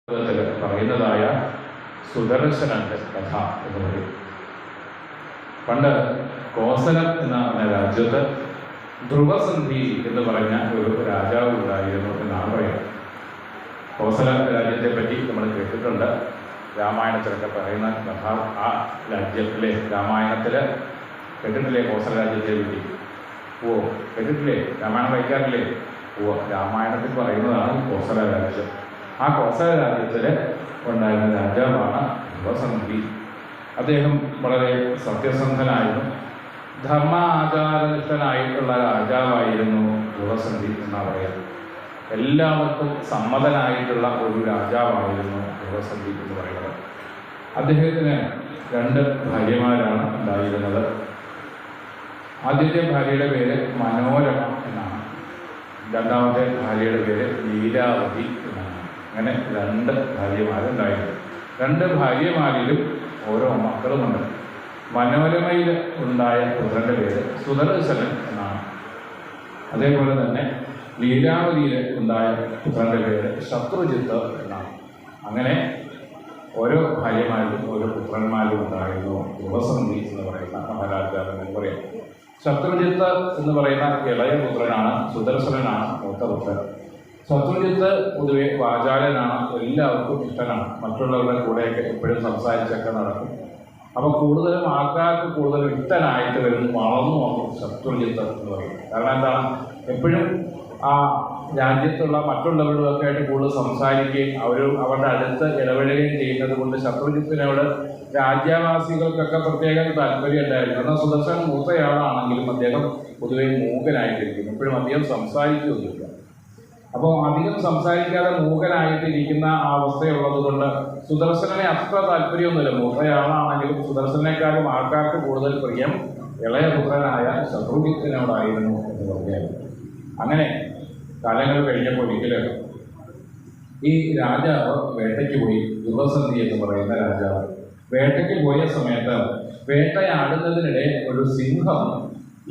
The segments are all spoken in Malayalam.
പറയുന്നതായ സുദർശനന്റെ കഥ എന്ന് പറയും. പണ്ട് കോസലം എന്ന രാജ്യത്ത് ധ്രുവസന്ധി എന്ന് പറഞ്ഞ ഒരു രാജാവ് ഉണ്ടായിരുന്നു എന്നാണ് പറയുന്നത്. കോസല രാജ്യത്തെ പറ്റി നമ്മൾ കേട്ടിട്ടുണ്ട്. രാമായണത്തിലൊക്കെ പറയുന്ന കഥ ആ രാജ്യത്തിലെ രാമായണത്തിൽ കേട്ടിട്ടില്ലേ? കോസല രാജ്യത്തെ പറ്റി കേട്ടിട്ടില്ലേ? രാമായണം വായിക്കാറില്ലേ? രാമായണത്തിൽ പറയുന്നതാണ് കോസല രാജ്യം. ആ കോസല രാജ്യത്തിൽ ഉണ്ടായിരുന്ന രാജാവാണ് ധ്രുവസന്ധി. അദ്ദേഹം വളരെ സത്യസന്ധനായിരുന്നു, ധർമാചാരനിഷ്ഠനായിട്ടുള്ള രാജാവായിരുന്നു ധ്രുവസന്ധി എന്നാണ് പറയുന്നത്. എല്ലാവർക്കും സമ്മതനായിട്ടുള്ള ഒരു രാജാവായിരുന്നു ധ്രുവസന്ധി എന്ന് പറയുന്നത്. അദ്ദേഹത്തിന് 2 ഭാര്യമാരാണ് ഉണ്ടായിരുന്നത്. ആദ്യത്തെ ഭാര്യയുടെ പേര് മനോരമ എന്നാണ്, രണ്ടാമത്തെ ഭാര്യയുടെ പേര് ലീലാവതി എന്നാണ്. അങ്ങനെ 2 ഭാര്യമാരുണ്ടായിരുന്നു. 2 ഭാര്യമാരിലും ഓരോ മക്കളുമുണ്ട്. മനോരമയിൽ ഉണ്ടായ പുത്രൻ്റെ പേര് സുദർശനൻ എന്നാണ്. അതേപോലെ തന്നെ ലീലാവതിയിൽ ഉണ്ടായ പുത്രൻ്റെ പേര് ശത്രുജിത്ത് എന്നാണ്. അങ്ങനെ ഓരോ ഭാര്യമാരിലും ഓരോ പുത്രന്മാരിലും ഉണ്ടായിരുന്നു ധ്രുവസന്ധി എന്ന് പറയുന്ന മഹാരാജാവ് എന്ന് പറയാം. ശത്രുജിത്ത് എന്ന് പറയുന്ന ഇളയ പുത്രനാണ്, സുദർശനനാണ് മൂത്ത പുത്രൻ. ശത്രുജിത്ത് പൊതുവെ വാചാലനാണ്, എല്ലാവർക്കും ഇഷ്ടനാണ്, മറ്റുള്ളവരുടെ കൂടെയൊക്കെ എപ്പോഴും സംസാരിച്ചൊക്കെ നടക്കും. അപ്പോൾ കൂടുതലും ആൾക്കാർക്ക് കൂടുതലും ഇഷ്ടനായിട്ട് വരുന്നു, വളർന്നു വന്നു ശത്രുജിത്ത് എന്ന് പറയും. കാരണം എന്താണ്? എപ്പോഴും ആ രാജ്യത്തുള്ള മറ്റുള്ളവരുമൊക്കെ ആയിട്ട് കൂടുതൽ സംസാരിക്കുകയും അവരുടെ അടുത്ത് ഇടപെടുകയും ചെയ്യുന്നത് കൊണ്ട് ശത്രുജിത്തിനോട് രാജ്യവാസികൾക്കൊക്കെ പ്രത്യേകം താല്പര്യം ഉണ്ടായിരുന്നു. എന്നാൽ സുദർശൻ മൂത്തയാളാണെങ്കിലും അദ്ദേഹം പൊതുവെ മൂകനായിട്ടിരിക്കും, എപ്പോഴും അധികം സംസാരിക്കുകയൊന്നുമില്ല. അപ്പോൾ അധികം സംസാരിക്കാതെ മൂകനായിട്ടിരിക്കുന്ന ആ അവസ്ഥയുള്ളത് കൊണ്ട് സുദർശനെ അത്ര താല്പര്യമൊന്നുമില്ല. മൂത്തയാളാണെങ്കിലും സുദർശനേക്കാളും ആൾക്കാർക്ക് കൂടുതൽ പ്രിയം ഇളയ പുത്രനായ ശത്രുജിത്തിനോടായിരുന്നു എന്ന് പറയുകയാണ്. അങ്ങനെ കാലങ്ങൾ കഴിഞ്ഞപ്പോൾ ഒരിക്കലും ഈ രാജാവ് വേട്ടയ്ക്ക് പോയി. ധ്രുവസന്ധി എന്ന് പറയുന്ന രാജാവ് വേട്ടയ്ക്ക് പോയ സമയത്ത് വേട്ടയാടുന്നതിനിടെ ഒരു സിംഹം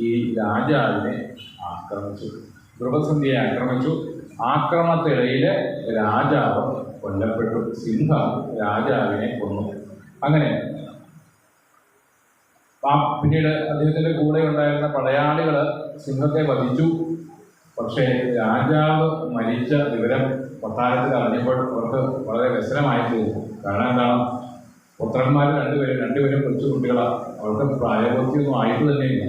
ഈ രാജാവിനെ ആക്രമിച്ചു. ധ്രുവസന്ധിയെ ആക്രമിച്ചു. ആക്രമണത്തിനിടയിൽ രാജാവ് കൊല്ലപ്പെട്ടു. സിംഹം രാജാവിനെ കൊന്നു. അങ്ങനെ പിന്നീട് അദ്ദേഹത്തിൻ്റെ കൂടെ ഉണ്ടായിരുന്ന പടയാളികൾ സിംഹത്തെ വധിച്ചു. പക്ഷേ രാജാവ് മരിച്ച വിവരം കൊട്ടാരത്തിൽ അറിഞ്ഞപ്പോൾ അവർക്ക് വളരെ വ്യസനമായി തീർന്നു. കാരണം എന്താണ്? പുത്രന്മാർ രണ്ടുപേരും കൊച്ചു കുട്ടികളാണ്, അവർക്ക് പ്രായപൂർത്തിയൊന്നും ആയിട്ട് തന്നെയില്ല.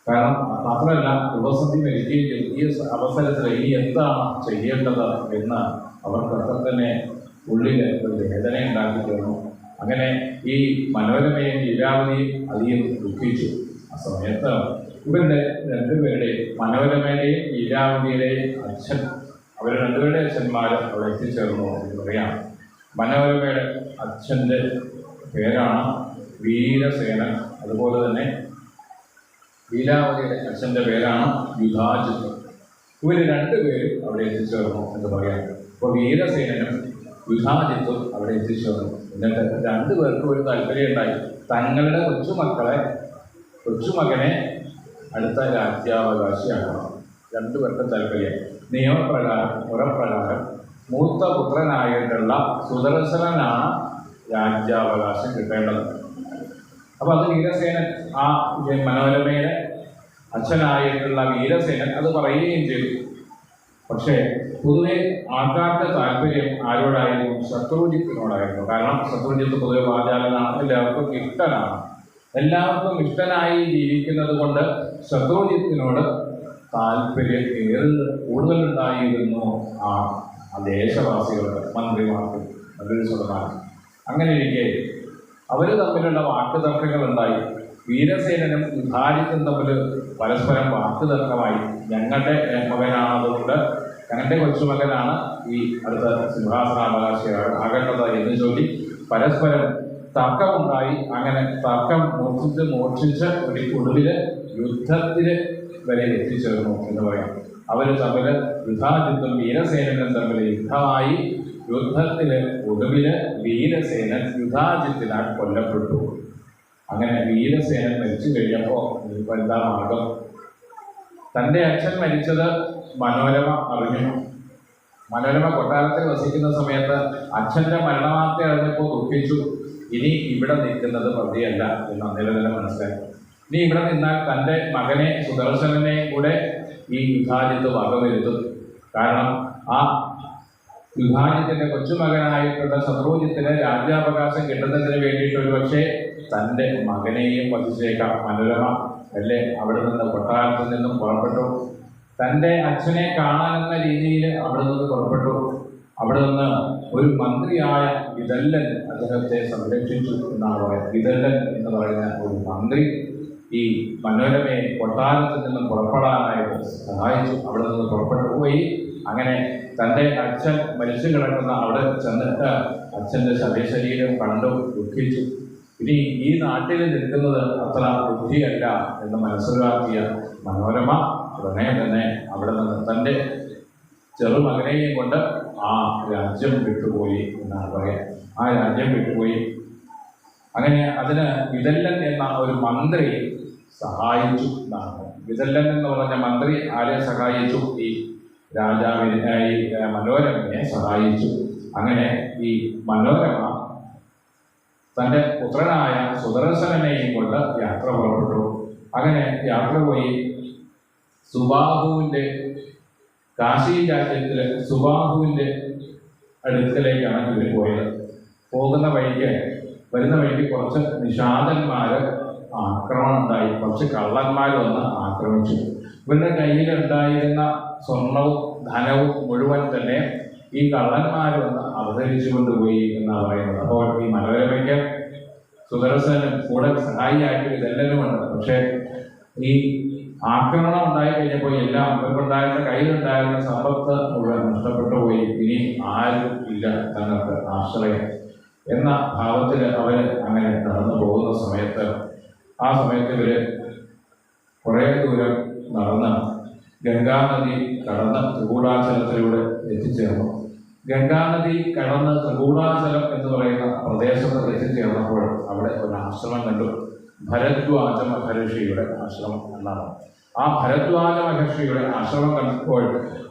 കാരണം മാത്രമല്ല, ധ്രുവസന്ധി മരിക്കുകയും ചെയ്തു. ഈ അവസരത്തിൽ ഇനി എന്താണ് ചെയ്യേണ്ടത് എന്ന് അവർക്കൊക്കെ തന്നെ ഉള്ളിൽ ഒരു വേദന ഉണ്ടാക്കി തീർന്നു. അങ്ങനെ ഈ മനോരമയും ലീലാവതിയും അധികം ദുഃഖിച്ചു. ആ സമയത്ത് ഇവരുടെ 2 പേരുടെയും, മനോരമയുടെയും ലീലാവതിയുടെയും അച്ഛൻ, അവർ 2 പേരുടെ അച്ഛന്മാർ അവിടെ എത്തിച്ചേർന്നു എന്ന് പറയാം. മനോരമയുടെ അച്ഛൻ്റെ പേരാണ് വീരസേനൻ. അതുപോലെ തന്നെ ലീലാവതിയുടെ അച്ഛൻ്റെ പേരാണ് യുധാജിത്ത്. ഇവർ 2 പേരും അവിടെ എത്തിച്ചേർന്നു എന്ന് പറയാം. അപ്പോൾ വീരസേനനും യുധാജിത്തും അവിടെ എത്തിച്ചേർന്നു. എന്നിട്ട് 2 പേർക്കും ഒരു താല്പര്യം ഉണ്ടായി. തങ്ങളുടെ കൊച്ചുമകനെ അടുത്ത രാജ്യാവകാശിയാക്കണം. 2 പേർക്കും താല്പര്യം. മുറപ്രകാരം മൂത്ത പുത്രനായിട്ടുള്ള സുദർശനനാണ് രാജ്യാവകാശം കിട്ടേണ്ടത്. അപ്പോൾ അത് വീരസേനൻ, ആ മനോരമയുടെ അച്ഛനായിട്ടുള്ള വീരസേനൻ അത് പറയുകയും ചെയ്തു. പക്ഷേ പൊതുവെ ആൾക്കാർക്ക് താല്പര്യം ആരോടായിരുന്നു? ശത്രുജിത്തിനോടായിരുന്നു. കാരണം ശത്രുജിത്ത് പൊതുവെ വാചാലനാണ്, എല്ലാവർക്കും ഇഷ്ടനാണ്. എല്ലാവർക്കും ഇഷ്ടനായി ജീവിക്കുന്നത് കൊണ്ട് ശത്രുജിത്തിനോട് താല്പര്യം കൂടുതലുണ്ടായിരുന്നു ആ ദേശവാസികൾക്ക്, മന്ത്രിമാർക്ക്, മന്ത്രിമാർക്ക്. അങ്ങനെ ഇരിക്കെ അവർ തമ്മിലുള്ള വാക്കുതർക്കങ്ങൾ ഉണ്ടായി. വീരസേനനും യുധാജിത്തും തമ്മിൽ പരസ്പരം വാക്കുതർക്കമായി. ഞങ്ങളുടെ മകനാണതുകൊണ്ട്, ഞങ്ങളുടെ കൊച്ചുമകനാണ് ഈ അടുത്ത സിംഹാസനാവകാശിയാണ് ആകേണ്ടത് എന്ന് ചൊല്ലി പരസ്പരം തർക്കമുണ്ടായി. അങ്ങനെ തർക്കം മൂർച്ഛിച്ച് ഒടുവിൽ യുദ്ധത്തിന് വരെ എത്തിച്ചേർന്നു എന്ന് പറയാം. അവർ തമ്മിൽ, യുധാജിത്തും വീരസേനനും തമ്മിൽ യുദ്ധമായി. യുദ്ധത്തിന് ഒടുവിൽ വീരസേനൻ യുധാജിത്തിനാൽ കൊല്ലപ്പെട്ടു. അങ്ങനെ വീരസേനൻ മരിച്ചു കഴിഞ്ഞപ്പോൾ എന്താ മാർഗം? തൻ്റെ അച്ഛൻ മരിച്ചത് മനോരമ അറിഞ്ഞു. മനോരമ കൊട്ടാരത്തിൽ വസിക്കുന്ന സമയത്ത് അച്ഛൻ്റെ മരണവാർത്ത അറിഞ്ഞപ്പോൾ ദുഃഖിച്ചു. ഇനി ഇവിടെ നിൽക്കുന്നത് പ്രതിയല്ല എന്ന് അന്നേരം തന്നെ മനസ്സിലാക്കി. ഇനി ഇവിടെ നിന്നാൽ തൻ്റെ മകനെ സുദർശനനെയും കൂടെ ഈ യുധാജിത്ത് വകവരുത്തും. കാരണം ആ യുധാജിത്തിന്റെ കൊച്ചുമകനായിട്ടുള്ള ശത്രുജിത്തിന് രാജ്യാവകാശം കിട്ടുന്നതിന് വേണ്ടിയിട്ട് ഒരു പക്ഷേ തൻ്റെ മകനെയും വധിച്ചേക്കാം. മനോരമ അല്ലേ അവിടെ നിന്ന് കൊട്ടാരത്തിൽ നിന്നും പുറപ്പെട്ടു. തൻ്റെ അച്ഛനെ കാണാനെന്ന രീതിയിൽ അവിടെ നിന്ന് പുറപ്പെട്ടു. അവിടെ നിന്ന് ഒരു മന്ത്രിയായ വിദല്ലൻ അദ്ദേഹത്തെ സംരക്ഷിച്ചു എന്നാണ് പറയുന്നത്. വിദല്ലൻ എന്ന് പറയുന്ന ഒരു മന്ത്രി ഈ മനോരമയെ കൊട്ടാരത്തിൽ നിന്നും പുറപ്പെടാനായിട്ട് സഹായിച്ചു. അവിടെ നിന്ന് പുറപ്പെട്ടു പോയി. അങ്ങനെ തൻ്റെ അച്ഛൻ മരിച്ചു കിടക്കുന്ന അവിടെ ചെന്നിട്ട് അച്ഛൻ്റെ ശരീരം കണ്ടു ദുഃഖിച്ചു. ഇനി ഈ നാട്ടിൽ നിൽക്കുന്നത് അത്ര ബുദ്ധിയല്ല എന്ന് മനസ്സിലാക്കിയ മനോരമ ഉടനെ തന്നെ അവിടെ നിന്ന് തൻ്റെ ചെറുമകനെയും കൊണ്ട് ആ രാജ്യം വിട്ടുപോയി എന്നാണ് പറയാം. ആ രാജ്യം വിട്ടുപോയി. അങ്ങനെ അതിന് വിദല്ലൻ എന്ന ഒരു മന്ത്രി സഹായിച്ചു എന്നാണ്. വിദല്ലൻ എന്ന് പറഞ്ഞ മന്ത്രി ആരെ സഹായിച്ചു? ഈ രാജാവിനെ, ഈ മനോരമയെ സഹായിച്ചു. അങ്ങനെ ഈ മനോരമ തൻ്റെ പുത്രനായ സുദർശനനെയും കൊണ്ട് യാത്ര പുറപ്പെട്ടു. അങ്ങനെ യാത്ര പോയി സുബാഹുവിൻ്റെ കാശി രാജ്യത്തിലെ സുബാഹുവിൻ്റെ അടുക്കലേക്കാണ് ഇവർ പോയത്. വരുന്ന വഴിക്ക് കുറച്ച് നിഷാദന്മാർ ആക്രമണം ഉണ്ടായി. കുറച്ച് കള്ളന്മാർ വന്ന് ആക്രമിച്ചു. ഇവരുടെ കയ്യിലുണ്ടായിരുന്ന സ്വർണവും ധനവും മുഴുവൻ തന്നെ ഈ കള്ളന്മാർ വന്ന് അപഹരിച്ചു കൊണ്ടുപോയി എന്നാണ് പറയുന്നത്. അപ്പോൾ ഈ മനോരമയ്ക്ക് സുദർശനും കൂടെ സഹായിയായിട്ട് ഇതെല്ലാമുണ്ട്. പക്ഷേ ഈ ആക്രമണം ഉണ്ടായി കഴിഞ്ഞപ്പോൾ എല്ലാം ഇവർക്കുണ്ടായിരുന്ന കയ്യിലുണ്ടായിരുന്ന സമ്പത്ത് മുഴുവൻ നഷ്ടപ്പെട്ടു പോയി. ഇനി ആരും ഇല്ല തങ്ങൾക്ക് ആശ്രയം എന്ന ഭാവത്തിൽ അവർ അങ്ങനെ നടന്നു പോകുന്ന സമയത്ത് ഇവർ കുറേ ദൂരം നടന്ന് ഗംഗാനദി കടന്ന് ത്രികൂടാചലത്തിലൂടെ എത്തിച്ചേർന്നു. ഗംഗാനദി കടന്ന് ത്രികൂടാചലം എന്ന് പറയുന്ന പ്രദേശത്ത് എത്തിച്ചേർന്നപ്പോൾ അവിടെ ഒരു ആശ്രമം കണ്ടു. ഭരദ്വാജ മഹർഷിയുടെ ആശ്രമം എന്നാണ്. ആ ഭരദ്വാജ മഹർഷിയുടെ ആശ്രമം കണ്ടപ്പോൾ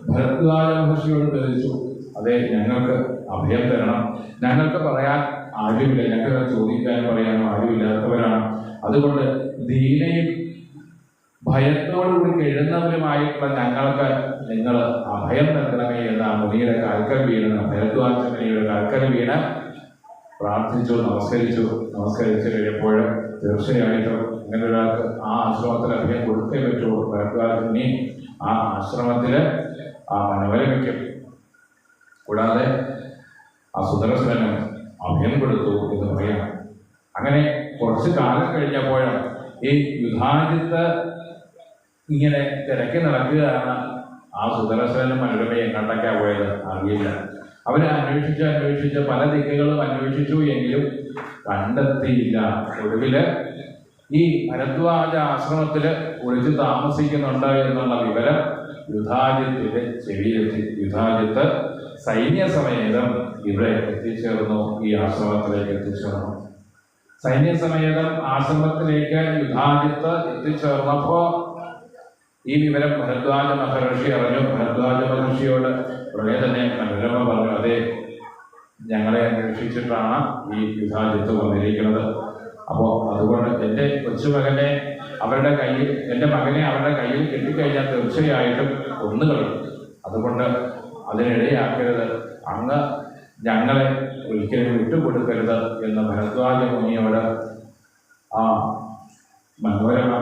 ഭരദ്വാജ മഹർഷിയോട് ചോദിച്ചു, അതെ, ഞങ്ങൾക്ക് അഭയം തരണം. ഞങ്ങൾക്ക് പറയാൻ ആരുമില്ല, ഞങ്ങൾക്ക് ചോദിക്കാനും പറയാനും ആരുമില്ലാത്തവരാണ്. അതുകൊണ്ട് ദീനയും ഭയത്തോടുകൂടി കഴിയുന്നവരുമായിട്ടുള്ള ഞങ്ങൾക്ക് നിങ്ങൾ അഭയം നൽകണമേ എന്ന മുനിയുടെ കാൽക്കൽ വീണ്, ഭരദ്വാജ മുനിയുടെ കാൽക്കൽ വീണ് പ്രാർത്ഥിച്ചു, നമസ്കരിച്ചു കഴിഞ്ഞപ്പോൾ തീർച്ചയായിട്ടും അങ്ങനെ ഒരാൾക്ക് ആ ആശ്രമത്തിൽ അഭയം കൊടുത്തേ പറ്റുള്ളൂ. ഭരദ്വാജ മുനി ആ ആശ്രമത്തിൽ ആ മനോരമയ്ക്കും കൂടാതെ ആ സുദർശനും അഭയം കൊടുത്തു എന്ന് പറയാം. അങ്ങനെ കുറച്ച് കാലം കഴിഞ്ഞപ്പോഴാണ് ഈ യുധാജിത്ത് ഇങ്ങനെ തിരക്കി നടക്കുകയാണ്. ആ സുദർശനും മനോരമയെ കണ്ടൊക്കെ പോയത് അറിയില്ല. അവരെ അന്വേഷിച്ച് പല ദിക്കുകളും അന്വേഷിച്ചു, എങ്കിലും കണ്ടെത്തിയില്ല. ഒടുവിൽ ഈ ഭരദ്വാജ ആശ്രമത്തിൽ ഒളിച്ച് താമസിക്കുന്നുണ്ട് എന്നുള്ള വിവരം യുധാജിത്തിന്റെ ചെവിയിലെത്തി. യുധാജിത്ത് സൈന്യസമേതം ഇവിടെ എത്തിച്ചേർന്നു, ഈ ആശ്രമത്തിലേക്ക് എത്തിച്ചേർന്നു. സൈന്യസമേതം ആശ്രമത്തിലേക്ക് യുധാജിത്ത് എത്തിച്ചേർന്നപ്പോൾ ഈ വിവരം ഭരദ്വാജ മഹർഷി അറിഞ്ഞു. ഭരദ്വാജ മഹർഷിയോട് ഉടനെ തന്നെ മനോരമ പറഞ്ഞു, അതെ, ഞങ്ങളെ അന്വേഷിച്ചിട്ടാണ് ഈ യുധാജിത്ത് വന്നിരിക്കുന്നത്. അപ്പോൾ അതുകൊണ്ട് എൻ്റെ കൊച്ചുമകനെ എൻ്റെ മകനെ അവരുടെ കയ്യിൽ കിട്ടിക്കഴിഞ്ഞാൽ തീർച്ചയായിട്ടും കൊന്നുകളയും. അതുകൊണ്ട് അതിനിടയാക്കരുത്, അങ്ങ് ഞങ്ങളെ ഒരിക്കലും വിട്ടുകൊടുക്കരുത് എന്ന് ഭരദ്വാജ മുനിയോട് ആ മനോരമ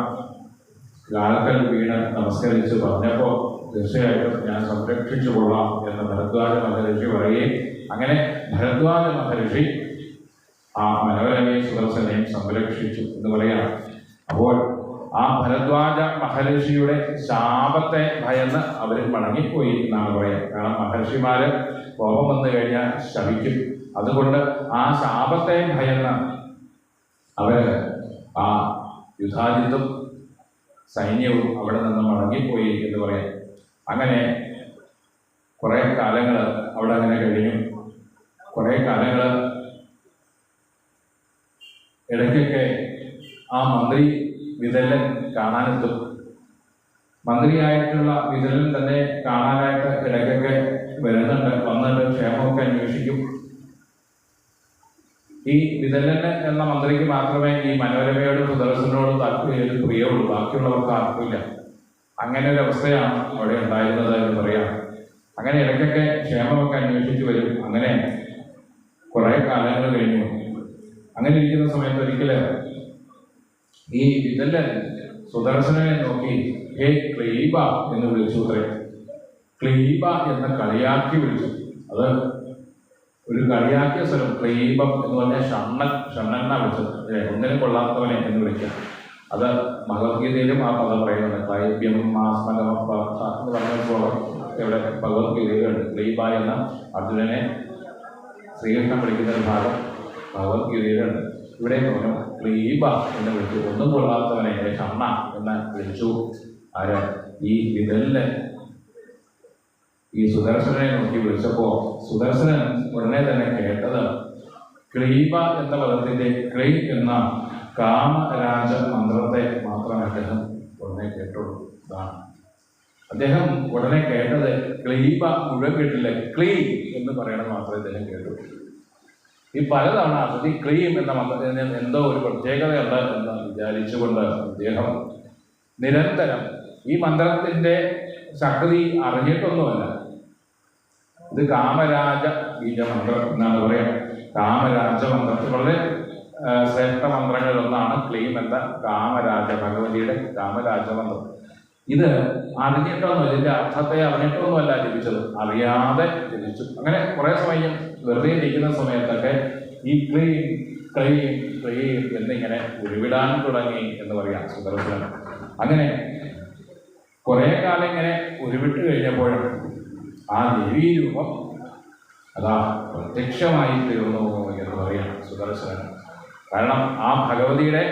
കാൽക്കൽ വീണ് നമസ്കരിച്ച് പറഞ്ഞപ്പോൾ തീർച്ചയായിട്ടും ഞാൻ സംരക്ഷിച്ചു കൊള്ളാം എന്ന് ഭരദ്വാജ മഹർഷി പറയുകയും അങ്ങനെ ഭരദ്വാജ മഹർഷി ആ മനോരമയും സുദർശനെയും സംരക്ഷിച്ചു എന്ന് പറയാം. അപ്പോൾ ആ ഭരദ്വാജ മഹർഷിയുടെ ശാപത്തെ ഭയന്ന് അവർ മടങ്ങിപ്പോയി എന്നാണ് പറയാം. കാരണം മഹർഷിമാര് കോപം വന്നു കഴിഞ്ഞാൽ ശപിക്കും. അതുകൊണ്ട് ആ ശാപത്തെ ഭയന്ന് അവര് ആ യുധാജിത്തും സൈന്യവും അവിടെ നിന്ന് മടങ്ങിപ്പോയി എന്ന് പറയാം. അങ്ങനെ കുറേ കാലങ്ങൾ അവിടെ അങ്ങനെ കഴിഞ്ഞു. കുറേ കാലങ്ങൾ ഇടയ്ക്കൊക്കെ ആ മന്ത്രി വിദല്ലൻ കാണാനെത്തും. മന്ത്രിയായിട്ടുള്ള വിദല്ലൻ തന്നെ കാണാനായിട്ട് ഇടയ്ക്കൊക്കെ വരുന്നുണ്ട്, വന്നിട്ട് ക്ഷേമമൊക്കെ അന്വേഷിക്കും. ഈ വിതലന് എന്ന മന്ത്രിക്ക് മാത്രമേ ഈ മനോരമയോടും സുദർശനോടും താല്പര്യം പ്രിയമുള്ളൂ, ബാക്കിയുള്ളവർക്ക് ആർക്കില്ല. അങ്ങനെ ഒരു അവസ്ഥയാണ് അവിടെ ഉണ്ടായിരുന്നത് എന്ന് പറയാം. അങ്ങനെ ഇടയ്ക്കൊക്കെ ക്ഷേമമൊക്കെ അന്വേഷിച്ചു വരും. അങ്ങനെ കുറെ കാലങ്ങൾ കഴിഞ്ഞു. അങ്ങനെ ഇരിക്കുന്ന സമയത്ത് ഒരിക്കല് ഈ വിതലൻ സുദർശനെ നോക്കി ഹേ ക്ലീബ എന്ന് വിളിച്ചു. ക്ലീബ എന്ന കളിയാക്കി വിളിച്ചു. അത് ഒരു കളിയാക്കിയ സ്വരം. ക്ലീബം എന്ന് പറഞ്ഞാൽ ഷണ്ണനാ വിളിച്ചത്. ഒന്നിനും കൊള്ളാത്തവനെ എന്ന് വിളിക്കുക. അത് ഭഗവത്ഗീതയിലും ആ പദം പറയുന്നുണ്ട്. ക്ലൈബ്യം മാസ്മകം എന്ന് പറഞ്ഞപ്പോൾ ഇവിടെ ഭഗവത്ഗീതയിലുണ്ട്. ക്ലീബ എന്ന അർജുനനെ ശ്രീകൃഷ്ണൻ വിളിക്കുന്ന ഒരു ഭാഗം ഭഗവത്ഗീതയിലുണ്ട്. ഇവിടെ പറഞ്ഞു ക്ലീബ എന്ന് വിളിച്ചു. ഒന്നും കൊള്ളാത്തവനെ ഷണ്ണ എന്ന് വിളിച്ചു. ആര്? ഈ വിതലിന് ഈ സുദർശനെ നോക്കി വിളിച്ചപ്പോ സുദർശനൻ ഉടനെ തന്നെ കേട്ടത് ക്ലീബ എന്ന പദത്തിന്റെ ക്ലൈ എന്ന കാമരാജ മന്ത്രത്തെ മാത്രം അദ്ദേഹം ഉടനെ കേട്ടുള്ളൂ. ഇതാണ് അദ്ദേഹം ഉടനെ കേട്ടത്. ക്ലീബ മുഴുവൻ കേട്ടില്ല, ക്ലീ എന്ന് പറയണത് മാത്രമേ അദ്ദേഹം കേട്ടുള്ളൂ. ഈ പലതവണ അതി ക്ലീം എന്ന മന്ത്രത്തിന് എന്തോ ഒരു പ്രത്യേകതയുണ്ട് എന്ന് വിചാരിച്ചുകൊണ്ട് അദ്ദേഹം നിരന്തരം ഈ മന്ത്രത്തിന്റെ ശക്തി അറിഞ്ഞിട്ടൊന്നുമല്ല. ഇത് കാമരാജ ബീജമന്ത്രം എന്നാണ് പറയാം. കാമരാജ മന്ത്രത്തിൽ വളരെ ശ്രേഷ്ഠ മന്ത്രങ്ങളിലൊന്നാണ് ക്ലീം എന്ന കാമരാജ, ഭഗവതിയുടെ കാമരാജമന്ത്രം. ഇത് അറിഞ്ഞിട്ടൊന്നുമില്ല, ഇതിന്റെ അർത്ഥത്തെ അറിഞ്ഞിട്ടൊന്നുമല്ല ജപിച്ചത്, അറിയാതെ ജപിച്ചു. അങ്ങനെ കുറെ സമയം വെറുതെ ഇരിക്കുന്ന സമയത്തൊക്കെ ഈ ക്ലീം ക്ലീം ക്ലീം എന്നിങ്ങനെ ഉരുവിടാൻ തുടങ്ങി എന്ന് പറയാം സുദർശനൻ. അങ്ങനെ കുറെ കാലം ഇങ്ങനെ ഉരുവിട്ട് കഴിഞ്ഞപ്പോഴും ആ ദേവീ രൂപം അതാ പ്രത്യക്ഷമായി തീർന്നു എന്ന് പറയാം സുദർശനൻ. കാരണം ആ ഭഗവതിയുടെ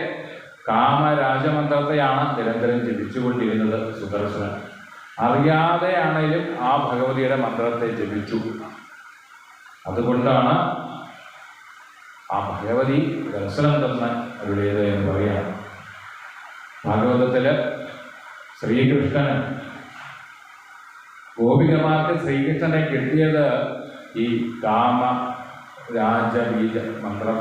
കാമരാജമന്ത്രത്തെയാണ് നിരന്തരം ജപിച്ചുകൊണ്ടിരുന്നത് സുദർശനൻ. അറിയാതെയാണെങ്കിലും ആ ഭഗവതിയുടെ മന്ത്രത്തെ ജപിച്ചു. അതുകൊണ്ടാണ് ആ ഭഗവതി ദർശനം തന്ന അവരുടേത് എന്ന് പറയാം. ഭാഗവതത്തില് ശ്രീകൃഷ്ണന് ഗോപികമാർക്ക് ശ്രീകൃഷ്ണനെ കിട്ടിയത് ഈ കാമരാജബീജ മന്ത്രം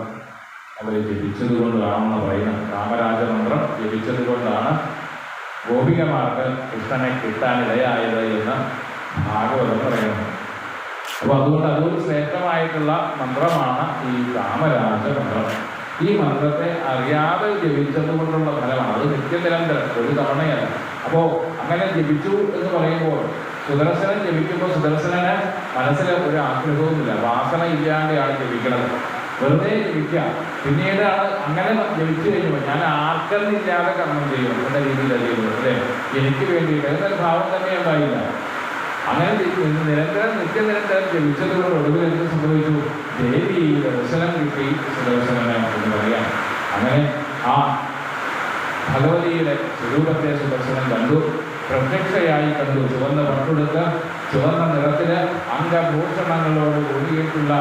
അവർ ജപിച്ചത് കൊണ്ടാണെന്ന് പറയുന്നത്. കാമരാജമന്ത്രം ജപിച്ചത് കൊണ്ടാണ് ഗോപികമാർക്ക് കൃഷ്ണനെ കിട്ടാനിടയായത് എന്ന് ഭാഗവതം പറയുന്നു. അപ്പോൾ അതുകൊണ്ട് അതൊരു ശ്രേഷ്ഠമായിട്ടുള്ള മന്ത്രമാണ് ഈ കാമരാജമന്ത്രം. ഈ മന്ത്രത്തെ അറിയാതെ ജപിച്ചത് കൊണ്ടുള്ള ഫലമാണ്. അത് നിത്യനിരന്തരം, ഒരു തവണയല്ല. അപ്പോൾ അങ്ങനെ ജപിച്ചു എന്ന് പറയുമ്പോൾ സുദർശനൻ ജപിക്കുമ്പോൾ സുദർശനന് മനസ്സിൽ ഒരു ആഗ്രഹവുമില്ല, വാസന ഇല്ലാതെയാണ് ജപിക്കുന്നത്. വെറുതെ ജപിക്കുക. പിന്നീടാണ് അങ്ങനെ ജപിച്ചു കഴിഞ്ഞപ്പോൾ ഞാൻ ആർക്കെന്നില്ലാതെ കർമ്മം ചെയ്യും എന്ന രീതിയിലാണ് ചെയ്യുന്നത്. അല്ലേ, എനിക്ക് വേണ്ടിയിട്ട് എന്നൊരു ഭാവം തന്നെ ഉണ്ടായില്ല. അങ്ങനെ നിരന്തരം നിത്യനിരന്തരം ജപിച്ചതുകൊണ്ട് ഒടുവിൽ എന്ത് സംഭവിച്ചു? ദേവി ദർശനം കിട്ടി സുദർശനന് എന്ന് പറയാം. അങ്ങനെ ആ ഭഗവതിയുടെ സ്വരൂപത്തെ സുദർശനൻ കണ്ടു, പ്രത്യക്ഷയായി കണ്ടു. ചുവന്ന പട്ടുടുത്ത് ചുവന്ന നിറത്തിന് അംഗഭൂഷണങ്ങളോട് കൂടിയിട്ടുള്ള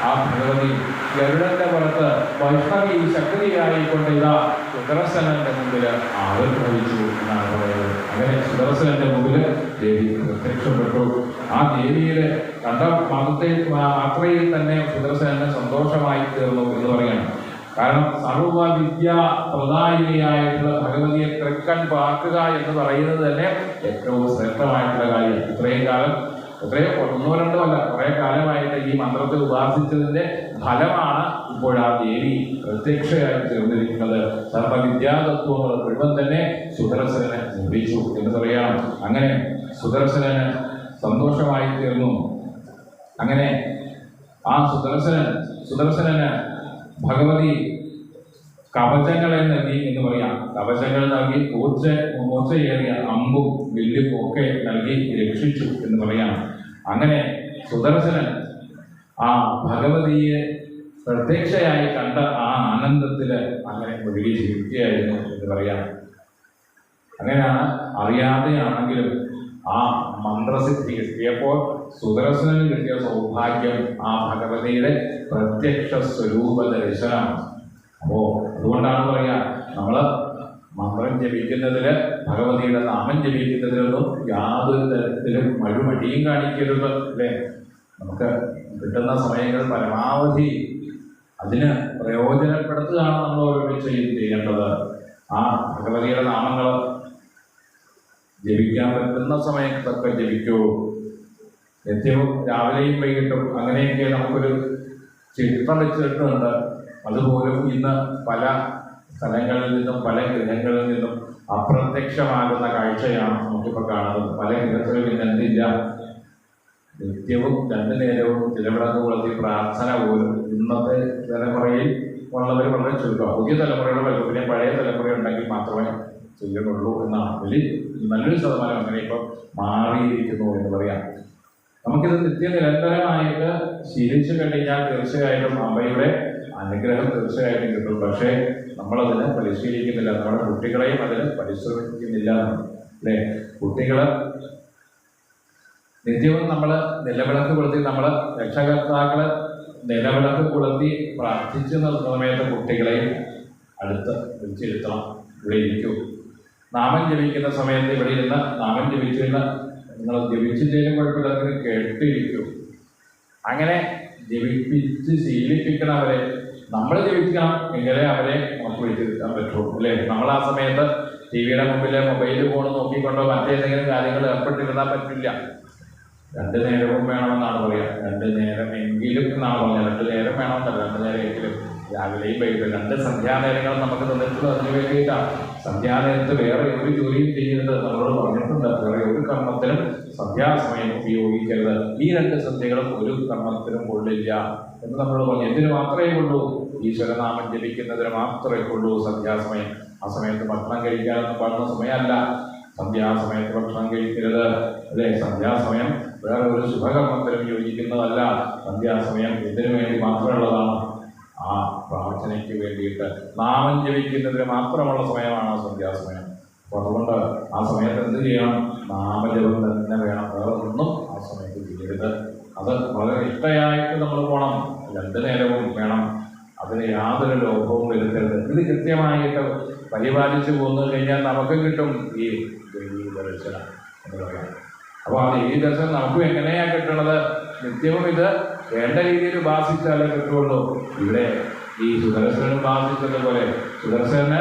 ആ ഭഗവതി ഗരുഡന്റെ പുറത്ത് വൈഷ്ണവി ശക്തിയായിക്കൊണ്ട് ഇതാ സുദർശനന്റെ മുമ്പിൽ ആവിർഭവിച്ചു എന്നാണ് പറയുന്നത്. അങ്ങനെ സുദർശനന്റെ മുമ്പിൽ ദേവി പ്രത്യക്ഷപ്പെട്ടു. ആ ദേവിയുടെ കണ്ട മാത്രയിൽ തന്നെ സുദർശനന് സന്തോഷമായി തീർന്നു എന്ന് പറയണം. കാരണം സർവവിദ്യാ പ്രദായിനിയായിട്ടുള്ള ഭഗവതിയെ തൃക്കൺ പാർക്കുക എന്ന് പറയുന്നത് തന്നെ ഏറ്റവും ശ്രേഷ്ഠമായിട്ടുള്ള കാര്യം. ഇത്രയും കാലം, എത്രയോ ഒന്നോ രണ്ടോ അല്ല, കുറെ കാലമായിട്ട് ഈ മന്ത്രത്തെ ഉപാസിച്ചതിന്റെ ഫലമാണ് ഇപ്പോൾ ആ ദേവി പ്രത്യക്ഷയായി തീർന്നിരിക്കുന്നത്. സർവവിദ്യാതത്വങ്ങൾ മുഴുവൻ തന്നെ സുദർശനനെ ലഭിച്ചു എന്ന് പറയാം. അങ്ങനെ സുദർശനന് സന്തോഷമായി തീർന്നു. അങ്ങനെ ആ സുദർശനന് ഭഗവതി കവചങ്ങളെ നൽകി എന്ന് പറയാം. കവചങ്ങൾ നൽകി മൂർച്ചയേറിയ അമ്പും വില്ലും ഒക്കെ നൽകി രക്ഷിച്ചു എന്ന് പറയാം. അങ്ങനെ സുദർശനൻ ആ ഭഗവതിയെ പ്രത്യക്ഷയായി കണ്ട ആ ആനന്ദത്തില് അങ്ങനെ ഒഴുകി ജീവിക്കുകയായിരുന്നു എന്ന് പറയാം. അങ്ങനെയാണ് അറിയാതെയാണെങ്കിലും ആ മന്ത്രസിദ്ധി കിട്ടിയപ്പോൾ സുദർശനന് കിട്ടിയ സൗഭാഗ്യം ആ ഭഗവതിയുടെ പ്രത്യക്ഷ സ്വരൂപ ദർശനമാണ്. അപ്പോ അതുകൊണ്ടാണ് പറയാ, നമ്മള് മന്ത്രം ജപിക്കുന്നതിൽ, ഭഗവതിയുടെ നാമം ജപിക്കുന്നതിലൊന്നും യാതൊരു തരത്തിലും മടിയും കാണിക്കരുത്. അല്ലേ? നമുക്ക് കിട്ടുന്ന സമയങ്ങൾ പരമാവധി അതിന് പ്രയോജനപ്പെടുത്തുകയാണ് നമ്മൾ ഓരോരുത്തർ ചെയ്യേണ്ടത്. ആ ഭഗവതിയുടെ നാമങ്ങൾ ജപിക്കാൻ പറ്റുന്ന സമയത്തൊക്കെ ജപിക്കൂ. നിത്യവും രാവിലെയും വൈകിട്ടും അങ്ങനെയൊക്കെ നമുക്കൊരു ചിത്രം വെച്ചിട്ടുണ്ട്. അതുപോലും ഇന്ന് പല സ്ഥലങ്ങളിൽ നിന്നും പല ഗൃഹങ്ങളിൽ നിന്നും അപ്രത്യക്ഷമാകുന്ന കാഴ്ചയാണ് നമുക്കിപ്പോൾ കാണുന്നത്. പല ഗൃഹത്തിലും ഇന്ന് എന്തില്ല, നിത്യവും 2 നേരവും തിരുവിളക്ക് കൊളുത്തി പ്രാർത്ഥന പോലും ഇന്നത്തെ തലമുറയിൽ ഉള്ളവർ വളരെ ചുരുക്കം. പുതിയ തലമുറയുടെ വലുപ്പിനെ പഴയ തലമുറ ഉണ്ടെങ്കിൽ മാത്രമേ ചെയ്യുന്നുള്ളൂ എന്നാണ്. നല്ലൊരു ശതമാനം അങ്ങനെ ഇപ്പോൾ മാറിയിരിക്കുന്നു എന്ന് പറയാം. നമുക്കിത് നിരന്തരമായിട്ട് ശീലിച്ചു കഴിഞ്ഞാൽ തീർച്ചയായിട്ടും അമ്മയുടെ അനുഗ്രഹം തീർച്ചയായിട്ടും കിട്ടും. പക്ഷേ നമ്മളതിന് പരിശീലിക്കുന്നില്ല, നമ്മുടെ കുട്ടികളെയും അതിന് പരിശ്രമിക്കുന്നില്ല. അല്ലേ? കുട്ടികൾ നിത്യവും നമ്മൾ നിലവിളക്ക് കൊളുത്തി, നമ്മൾ രക്ഷകർത്താക്കൾ നിലവിളക്ക് കൊളുത്തി പ്രാർത്ഥിച്ചു നിർത്തുന്ന സമയത്ത് കുട്ടികളെയും അടുത്ത് വിളിച്ചിരുത്തണം. ഇവിടെ ഇരിക്കൂ. നാമം ജപിക്കുന്ന സമയത്ത് ഇവിടെ ഇരുന്ന് നാമം ജപിച്ചിരുന്ന നിങ്ങൾ ജപിച്ചിട്ടേലും കുഴപ്പമില്ലാതെ കേട്ടിരിക്കൂ. അങ്ങനെ ജപിപ്പിച്ച് ശീലിപ്പിക്കണവരെ നമ്മൾ ജപിക്കണം എങ്കിലേ അവരെ നമുക്ക് വിളിച്ചിരുത്താൻ പറ്റുള്ളൂ. അല്ലേ? നമ്മൾ ആ സമയത്ത് ടിവിയുടെ മുമ്പിൽ മൊബൈൽ ഫോൺ നോക്കിക്കൊണ്ടോ മറ്റേതെങ്കിലും കാര്യങ്ങൾ ഏർപ്പെട്ടിരുന്നാൽ പറ്റില്ല. 2 നേരവും വേണമെന്നാണ് പറയുക. 2 നേരമെങ്കിലും എന്നാണ് പറഞ്ഞത്. 2 നേരം വേണമെന്നല്ല, 2 നേരമെങ്കിലും രാവിലെയും വൈകിട്ട് 2 സന്ധ്യാനേരങ്ങൾ നമുക്ക് തന്നിട്ടുള്ളത് അതിന് വേണ്ടിയിട്ടാണ്. സന്ധ്യാനേരത്ത് വേറെ ഒരു ജോലിയും ചെയ്യരുത് നമ്മളോട് പറഞ്ഞിട്ടുണ്ട്. വേറെ ഒരു കർമ്മത്തിനും സന്ധ്യാസമയം ഉപയോഗിക്കരുത്. ഈ 2 സന്ധ്യകളും ഒരു കർമ്മത്തിനും കൊള്ളില്ല എന്ന് നമ്മളോട് പറഞ്ഞു. എന്തിനു മാത്രമേ കൊള്ളൂ? ഈശ്വരനാമം ജപിക്കുന്നതിന് മാത്രമേ കൊള്ളൂ സന്ധ്യാസമയം. ആ സമയത്ത് ഭക്ഷണം കഴിക്കാനൊന്നും പാടുന്ന സമയമല്ല. സന്ധ്യാസമയത്ത് ഭക്ഷണം കഴിക്കരുത്. അല്ലേ? സന്ധ്യാസമയം വേറെ ഒരു ശുഭകർമ്മത്തിനും യോജിക്കുന്നതല്ല. സന്ധ്യാസമയം ഇതിനു വേണ്ടി മാത്രമുള്ളതാണ്. ആ പ്രാർത്ഥനയ്ക്ക് വേണ്ടിയിട്ട് നാമം ജപിക്കുന്നതിന് മാത്രമുള്ള സമയമാണ് സന്ധ്യാസമയം. അപ്പോൾ അതുകൊണ്ട് ആ സമയത്ത് എന്ത് ചെയ്യണം? നാമജപം തന്നെ വേണം. വേറെ ഒന്നും ആ സമയത്ത് ചെയ്യരുത്. അത് വളരെ ഇഷ്ടമായിട്ട് നമ്മൾ പോകണം. 2 നേരവും വേണം. അതിന് യാതൊരു ലോഭവും വരുത്തരുത്. ഇത് കൃത്യമായിട്ട് പരിപാലിച്ചു പോന്നു കഴിഞ്ഞാൽ നമുക്ക് കിട്ടും ഈ ദേവീ ദർശനം എന്ന് പറയാം. അപ്പോൾ ആ ദേവീ ദർശനം നമുക്കും എങ്ങനെയാണ് കിട്ടുന്നത്? നിത്യവും ഇത് വേണ്ട രീതിയിൽ ഉപാസിച്ചാലേ കിട്ടുള്ളൂ. ഇവിടെ ഈ സുദർശനൻ ഉപാസിച്ചതുപോലെ സുദർശന്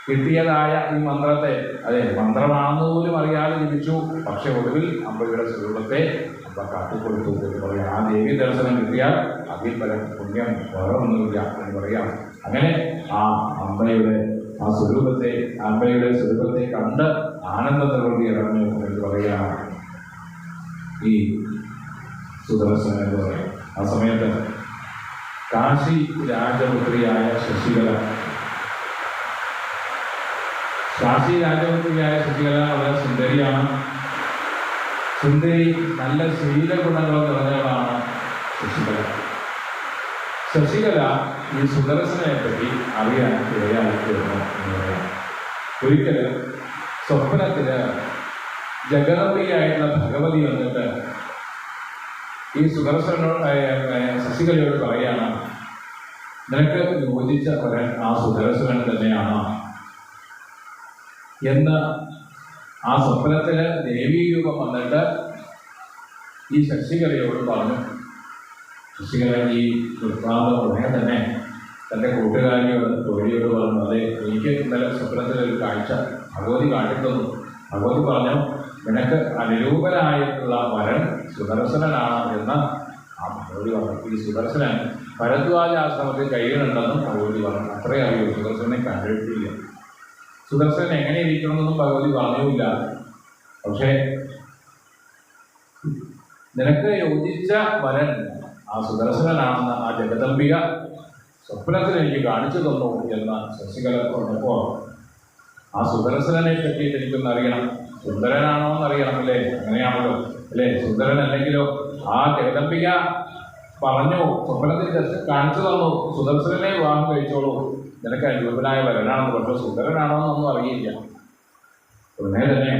കിട്ടിയതായ ഈ മന്ത്രത്തെ, അതെ മന്ത്രമാണെന്ന് പോലും അറിയാതെ ജപിച്ചു. പക്ഷെ ഒടുവിൽ അമ്പയുടെ സ്വരൂപത്തെ അമ്പ കാട്ടിക്കൊടുത്തു എന്ന് പറയാം. ആ ദേവീ ദർശനം കിട്ടിയാൽ അതിൽ പല പുണ്യം വേറെ ഒന്നുമില്ല എന്ന് പറയാം. അങ്ങനെ ആ അമ്പയുടെ ആ സ്വരൂപത്തെ, അമ്പയുടെ സ്വരൂപത്തെ കണ്ട് ആനന്ദത്തോടെ ഇറങ്ങി എന്ന് പറയുകയാണ് ഈ സുദർശനം എന്ന് പറയാം. ആ സമയത്ത് കാശി രാജപുത്രിയായ ശശികല വളരെ സുന്ദരിയാണ്. സുന്ദരി, നല്ല ശീലഗുണങ്ങൾ നിറഞ്ഞവളാണ് ശശികല ഈ സുദർശനെ പറ്റി അറിയാൻ ഇടയായിത്തീർന്നു എന്ന് പറയാം. ഒരിക്കൽ സ്വപ്നത്തിൽ ജഗദംബികയായിട്ടുള്ള ഭഗവതി വന്നിട്ട് ഈ ശശികലയോട് പറയാണ്, നിനക്ക് യോജിച്ച വരൻ ആ സുദർശനൻ തന്നെയാണ് എന്ന്. ആ സ്വപ്നത്തിൽ ദേവീ രൂപം വന്നിട്ട് ഈ ശശികലയോട് പറഞ്ഞു. ശശികല ഈ വൃത്താന്തം ഉടനെ തന്നെ തൻ്റെ കൂട്ടുകാരിയോട് തോഴിയോട് പറഞ്ഞു, അതെ എനിക്ക് ഇന്നലെ സ്വപ്നത്തിലൊരു കാഴ്ച ഭഗവതി കാട്ടിത്തന്നു. ഭഗവതി പറഞ്ഞു, നിനക്ക് അനുരൂപനായിട്ടുള്ള വരൻ സുദർശനനാണ് എന്ന് ആ ഭഗവതി പറഞ്ഞു. ഈ സുദർശനൻ ഭരദ്വാജ ആശ്രമത്തിൽ കഴിയുന്നുണ്ടെന്നും ഭഗവതി പറഞ്ഞു. അത്രേ അറിയൂ, സുദർശനെ കണ്ടിട്ടില്ല. സുദർശനൻ എങ്ങനെ ഇരിക്കണമെന്നൊന്നും ഭഗവതി പറഞ്ഞില്ല. പക്ഷേ നിനക്ക് യോജിച്ച വരൻ ആ സുദർശനനാണെന്ന് ആ ജഗദംബിക സ്വപ്നത്തിൽ എനിക്ക് കാണിച്ചു തന്നു എന്ന് ശശികല പറഞ്ഞപ്പോൾ ആ സുദർശനനെ പറ്റിയിട്ട് എനിക്കൊന്ന് അറിയണം. സുന്ദരനാണോ എന്നറിയണം. അല്ലേ? അങ്ങനെയാണല്ലോ അല്ലേ? സുന്ദരൻ അല്ലെങ്കിലോ ആ ജഗദംബിക പറഞ്ഞു, സ്വപ്നത്തിൽ കാണിച്ചു തന്നു, സുദർശനനെ വിവാഹം കഴിച്ചോളൂ, നിനക്ക് അനുരൂപനായ വരനാണെന്ന്. പക്ഷേ സുന്ദരനാണോ എന്നൊന്നും അറിയില്ല. ഉടനെ തന്നെ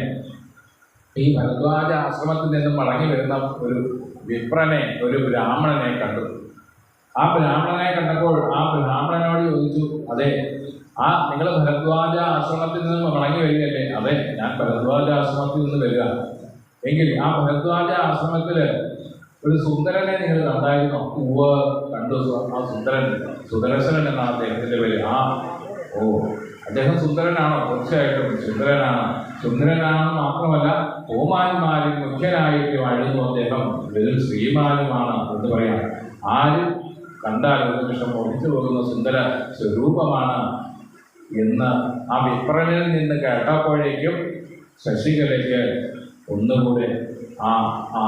ഈ ഭരദ്വാജ ആശ്രമത്തിൽ നിന്നും മടങ്ങി വരുന്ന ഒരു വിപ്രനെ, ഒരു ബ്രാഹ്മണനെ കണ്ടു. ആ ബ്രാഹ്മണനെ കണ്ടപ്പോൾ ആ ബ്രാഹ്മണനോട് ചോദിച്ചു, അതെ നിങ്ങൾ ഭരദ്വാജ ആശ്രമത്തിൽ നിന്ന് മടങ്ങി വരികയല്ലേ? അതെ, ഞാൻ ഭരദ്വാജ ആശ്രമത്തിൽ നിന്ന് വരിക. എങ്കിൽ ആ ഭരദ്വാജ ആശ്രമത്തില് ഒരു സുന്ദരനെ നിങ്ങൾ കണ്ടായിരുന്നോ? കണ്ടു. ആ സുന്ദരൻ സുദർശനൻ എന്നാണ് അദ്ദേഹത്തിന്റെ പേര്. അദ്ദേഹം സുന്ദരനാണോ? തീർച്ചയായിട്ടും സുന്ദരനാണ്. സുന്ദരനാണെന്ന് മാത്രമല്ല, ഓമാന്മാരിൽ മുഖ്യനായിട്ടുമായിരുന്നു അദ്ദേഹം. വെറും ശ്രീമാനുമാണ് എന്ന് പറയാം. ആരും കണ്ടാൽ ഒരു നിമിഷം മോഹിച്ചു പോകുന്ന സുന്ദര സ്വരൂപമാണ് എന്ന് ആ വിപ്രനിൽ നിന്ന് കേട്ടപ്പോഴേക്കും ശശികലയ്ക്ക് ഒന്നുകൂടെ ആ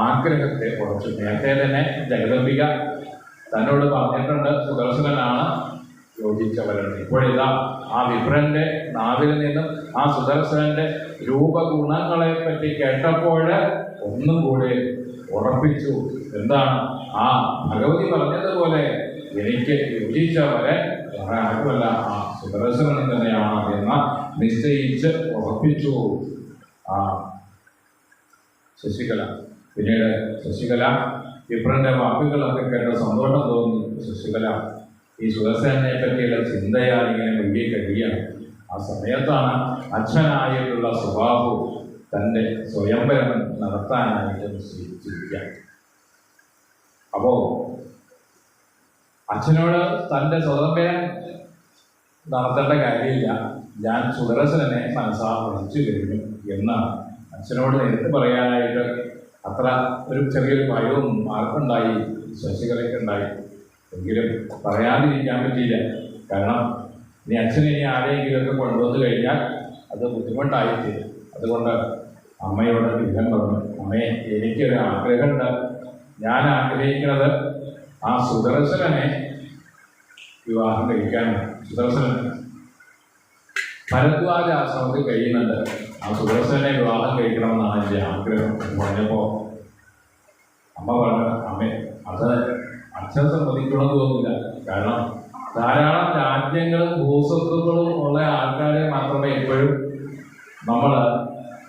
ആഗ്രഹത്തെ കുറച്ചു. നേരത്തെ തന്നെ ജഗദംബിക തന്നോട് പറഞ്ഞിട്ടുണ്ട് സുദർശനനാണ് യോജിച്ചവരൻ. ഇപ്പോഴിതാ ആ വിപ്രന്റെ നാവിൽ നിന്നും ആ സുദർശനന്റെ രൂപഗുണങ്ങളെ പറ്റി കേട്ടപ്പോൾ ഒന്നും കൂടി ഉറപ്പിച്ചു. എന്താണ്? ആ ഭഗവതി പറഞ്ഞതുപോലെ എനിക്ക് യോജിച്ചവരെ ആരുമല്ല, ആ സുദർശനൻ തന്നെയാണ് എന്ന് നിശ്ചയിച്ച് ഉറപ്പിച്ചു ആ ശശികല. പിന്നീട് ശശികല വിപ്രന്റെ വാക്കുകളൊക്കെ കേട്ട് സന്തോഷം തോന്നി. ശശികല ഈ സുദർശനെ പറ്റിയുള്ള ചിന്തയാൽ ഇങ്ങനെ മുഴുകി കഴിയുകയാണ്. ആ സമയത്താണ് അച്ഛനായിട്ടുള്ള സുബാഹു തൻ്റെ സ്വയംവരം നടത്താനായിട്ട് നിശ്ചയിച്ചിരിക്കുക. അപ്പോ അച്ഛനോട് തൻ്റെ സ്വതന്ത്രം നടത്തേണ്ട കാര്യമില്ല, ഞാൻ സുദർശനെ മനസ്സാ വിളിച്ചു കഴിഞ്ഞു എന്നാണ് അച്ഛനോട് നേരിട്ട് പറയാനായിട്ട് അത്ര ഒരു ചെറിയൊരു ഭയവും ആർക്കുണ്ടായി, ശശികലയ്ക്കുണ്ടായി. എങ്കിലും പറയാതിരിക്കാൻ പറ്റിയില്ല. കാരണം ഇനി അച്ഛനെ ഇനി ആരെയെങ്കിലുമൊക്കെ കൊണ്ടുവന്നു കഴിഞ്ഞാൽ അത് ബുദ്ധിമുട്ടായിത്തീരും. അതുകൊണ്ട് അമ്മയോട് വിവരം പറഞ്ഞു, അമ്മയെ എനിക്കൊരു ആഗ്രഹമുണ്ട്. ഞാൻ ആഗ്രഹിക്കുന്നത് ആ സുദർശനെ വിവാഹം കഴിക്കാനാണ്. സുദർശനൻ ഭരദ്വാജ ആശ്രമത്തിൽ കഴിയുന്നുണ്ട്. ആ സുദർശനെ വിവാഹം കഴിക്കണമെന്നാണ് എൻ്റെ ആഗ്രഹം എന്ന് പറഞ്ഞപ്പോൾ അമ്മ പറഞ്ഞു, അമ്മേ അത് അച്ഛൻ സമ്മതിക്കണമെന്ന് തോന്നില്ല. കാരണം ധാരാളം രാജ്യങ്ങളും ഭൂസ്വത്തുക്കളും ഉള്ള ആൾക്കാരെ മാത്രമേ എപ്പോഴും നമ്മൾ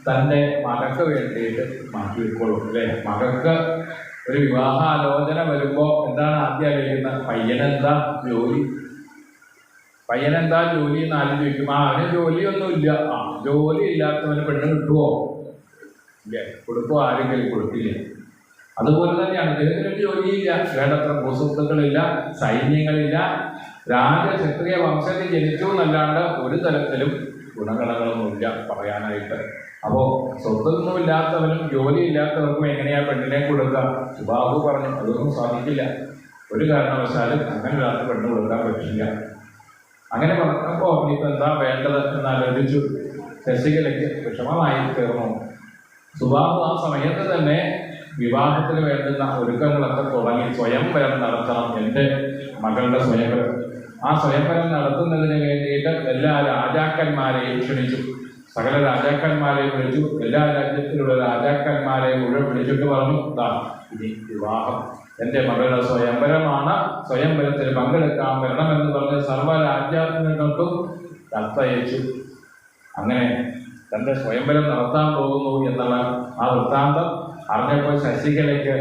തൻ്റെ മകൾക്ക് വേണ്ടിയിട്ട് മാറ്റി വെക്കുള്ളൂ അല്ലേ? മകൾക്ക് ഒരു വിവാഹാലോചന വരുമ്പോൾ എന്താണ് ആദ്യം ആലോചിക്കുന്നത്? പയ്യനെന്താ ജോലി എന്ന് ആലോചിക്കും. അവന് ജോലിയൊന്നുമില്ല. ജോലി ഇല്ലാത്തവന് പെണ്ണ് കിട്ടുമോ? ഇല്ല. കൊടുക്കുമോ? ആരെങ്കിലും കൊടുക്കില്ല. അതുപോലെ തന്നെയാണ് ഇദ്ദേഹത്തിന് ജോലിയില്ല, വേണ്ടത്ര ഭൂസ്വത്തുക്കളില്ല, സൈന്യങ്ങളില്ല, രാജക്ഷത്രിയ വംശത്തിൽ ജനിച്ചു എന്നല്ലാണ്ട് ഒരു തരത്തിലും ഗുണഗണങ്ങളൊന്നുമില്ല പറയാനായിട്ട്. അപ്പോൾ സ്വത്തൊന്നുമില്ലാത്തവനും ജോലിയില്ലാത്തവർക്കും എങ്ങനെയാ പെണ്ണിനെ കൊടുക്കുക? സുബാഹു പറഞ്ഞു, അതൊന്നും സാധിക്കില്ല, ഒരു കാരണവശാലും അങ്ങനെ ഒരാൾക്ക് പെണ്ണ് കൊടുക്കാൻ പറ്റില്ല. അങ്ങനെ പറഞ്ഞപ്പോൾ ഇനിയിപ്പോൾ എന്താ വേണ്ടത് എന്നാലോചിച്ചു. ശശികലയ്ക്ക് വിഷമമായി തീർന്നു. സുബാഹു ആ സമയത്ത് തന്നെ വിവാഹത്തിന് വേണ്ടുന്ന ഒരുക്കങ്ങളൊക്കെ തുടങ്ങി. സ്വയംവരം നടത്തണം, എൻ്റെ മകളുടെ സ്വയംവരം. ആ സ്വയംവരം നടത്തുന്നതിന് വേണ്ടിയിട്ട് എല്ലാ രാജാക്കന്മാരെയും ക്ഷണിച്ചു. സകല രാജാക്കന്മാരെയും വിളിച്ചു. എല്ലാ രാജ്യത്തിലുള്ള രാജാക്കന്മാരെയും മുഴുവൻ വിളിച്ചിട്ട് പറഞ്ഞു, ഇനി വിവാഹം എൻ്റെ മകളുടെ സ്വയംവരമാണ്, സ്വയംവരത്തിൽ പങ്കെടുക്കാൻ വരണമെന്ന് പറഞ്ഞ് സർവ്വരാജ്യാക്കൾക്കും കത്തയച്ചു. അങ്ങനെ തൻ്റെ സ്വയംവരം നടത്താൻ പോകുന്നു എന്നുള്ള ആ വൃത്താന്തം അറിഞ്ഞപ്പോൾ ശശികലയ്ക്ക്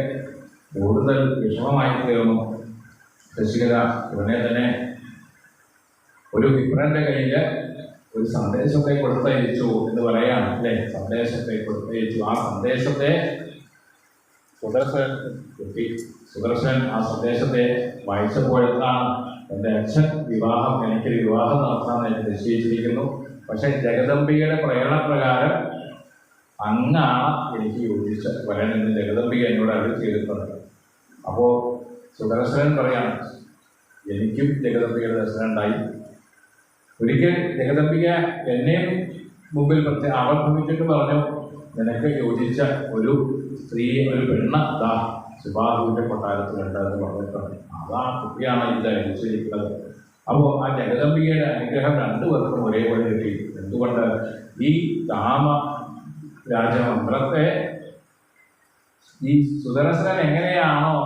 കൂടുതൽ വിഷമമായി തീർന്നു. ശശികല ഉടനെ തന്നെ ഒരു വിപ്രന്റെ കയ്യിൽ ഒരു സന്ദേശത്തെ കൊടുത്തയച്ചു എന്ന് പറയാണ് അല്ലേ? സന്ദേശത്തെ കൊടുത്തയച്ചു. ആ സന്ദേശത്തെ സുദർശൻ കിട്ടി. സുദർശൻ ആ സന്ദേശത്തെ വായിച്ചപ്പോഴെത്താണ് എൻ്റെ അച്ഛൻ എനിക്കൊരു വിവാഹം നടത്താനായിട്ട് നിശ്ചയിച്ചിരിക്കുന്നു. പക്ഷെ ജഗദംബികയുടെ പ്രേരണപ്രകാരം അങ്ങാണ് എനിക്ക് യോജിച്ച വരനെന്ന് ജഗദംബിക എന്നോട് അരുളി ചെയ്തിട്ടുണ്ട്. അപ്പോൾ സുദർശനൻ പറയാണ്, എനിക്കും ജഗദംബികയുടെ ദർശനം ഉണ്ടായി. ഒരിക്കൽ ജഗദംബിക എന്നെയും മുമ്പിൽ ആവർത്തിച്ചിട്ട് പറഞ്ഞു, നിനക്ക് യോജിച്ച ഒരു സ്ത്രീ, ഒരു പെണ്ണ് സുബാഹുവിൻ്റെ കൊട്ടാരത്തിലുണ്ട് എന്ന് പറഞ്ഞിട്ടുണ്ട്. അതാ കുട്ടിയാണ് ഇത് അനുസരിക്കുന്നത്. അപ്പോൾ ആ ജഗദംബികയുടെ അനുഗ്രഹം രണ്ടുപേർക്കും ഒരേപോലെ കിട്ടി. എന്തുകൊണ്ട്? ഈ കാമ രാജമന്ത്രത്തെ ഈ സുദർശനൻ എങ്ങനെയാണോ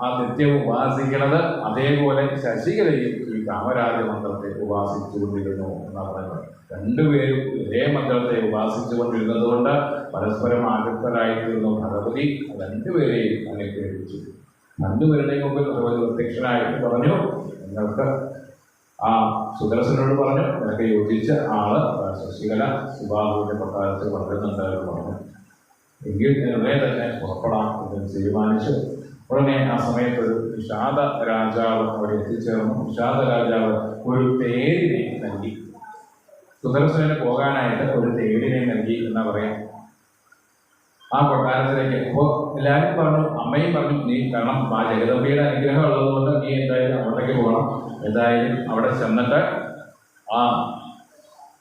ആ നിത്യവും ഉപാസിക്കുന്നത്, അതേപോലെ ശശികലയും ഈ കാമരാജമന്ത്രത്തെ ഉപാസിച്ചുകൊണ്ടിരുന്നു എന്നാണ് പറയുന്നത്. രണ്ടുപേരും ഒരേ മന്ത്രത്തെ ഉപാസിച്ചുകൊണ്ടിരുന്നത് കൊണ്ട് പരസ്പരം ആകൃഷ്ടരായിത്തീർന്നു ഭഗവതി. രണ്ടുപേരെയും അനുഗ്രഹിച്ചു. രണ്ടുപേരുടെയും മുമ്പിൽ ഭഗവതി പ്രത്യക്ഷനായിട്ട് പറഞ്ഞു, നിങ്ങൾക്ക് ആ സുദർശനോട് പറഞ്ഞു, നിനക്ക് യോജിച്ച ആള് ശശികല സുബാഹുവിന്റെ കൊട്ടാരത്തിൽ വളരുന്നുണ്ടായിരുന്നു പറഞ്ഞു. എങ്കിൽ ഉടനെ തന്നെ പുറപ്പെടാം എന്ന് തീരുമാനിച്ചു. ഉടനെ ആ സമയത്ത് ഒരു നിഷാദ രാജാവ് അവിടെ എത്തിച്ചേർന്നു. നിഷാദ രാജാവ് ഒരു തേരിനെ നൽകി. സുദർശനന് പോകാനായിട്ട് ഒരു തേരിനെ നൽകി എന്നാ പറയാം ആ കൊട്ടാരത്തിലേക്ക്. അപ്പോൾ എല്ലാവരും പറഞ്ഞു, അമ്മയും പറഞ്ഞു, നീ കാരണം ആ ജഗദമ്പിയുടെ അനുഗ്രഹം ഉള്ളതുകൊണ്ട് നീ എന്തായാലും അങ്ങോട്ടേക്ക് പോകണം. എന്തായാലും അവിടെ ചെന്നിട്ട് ആ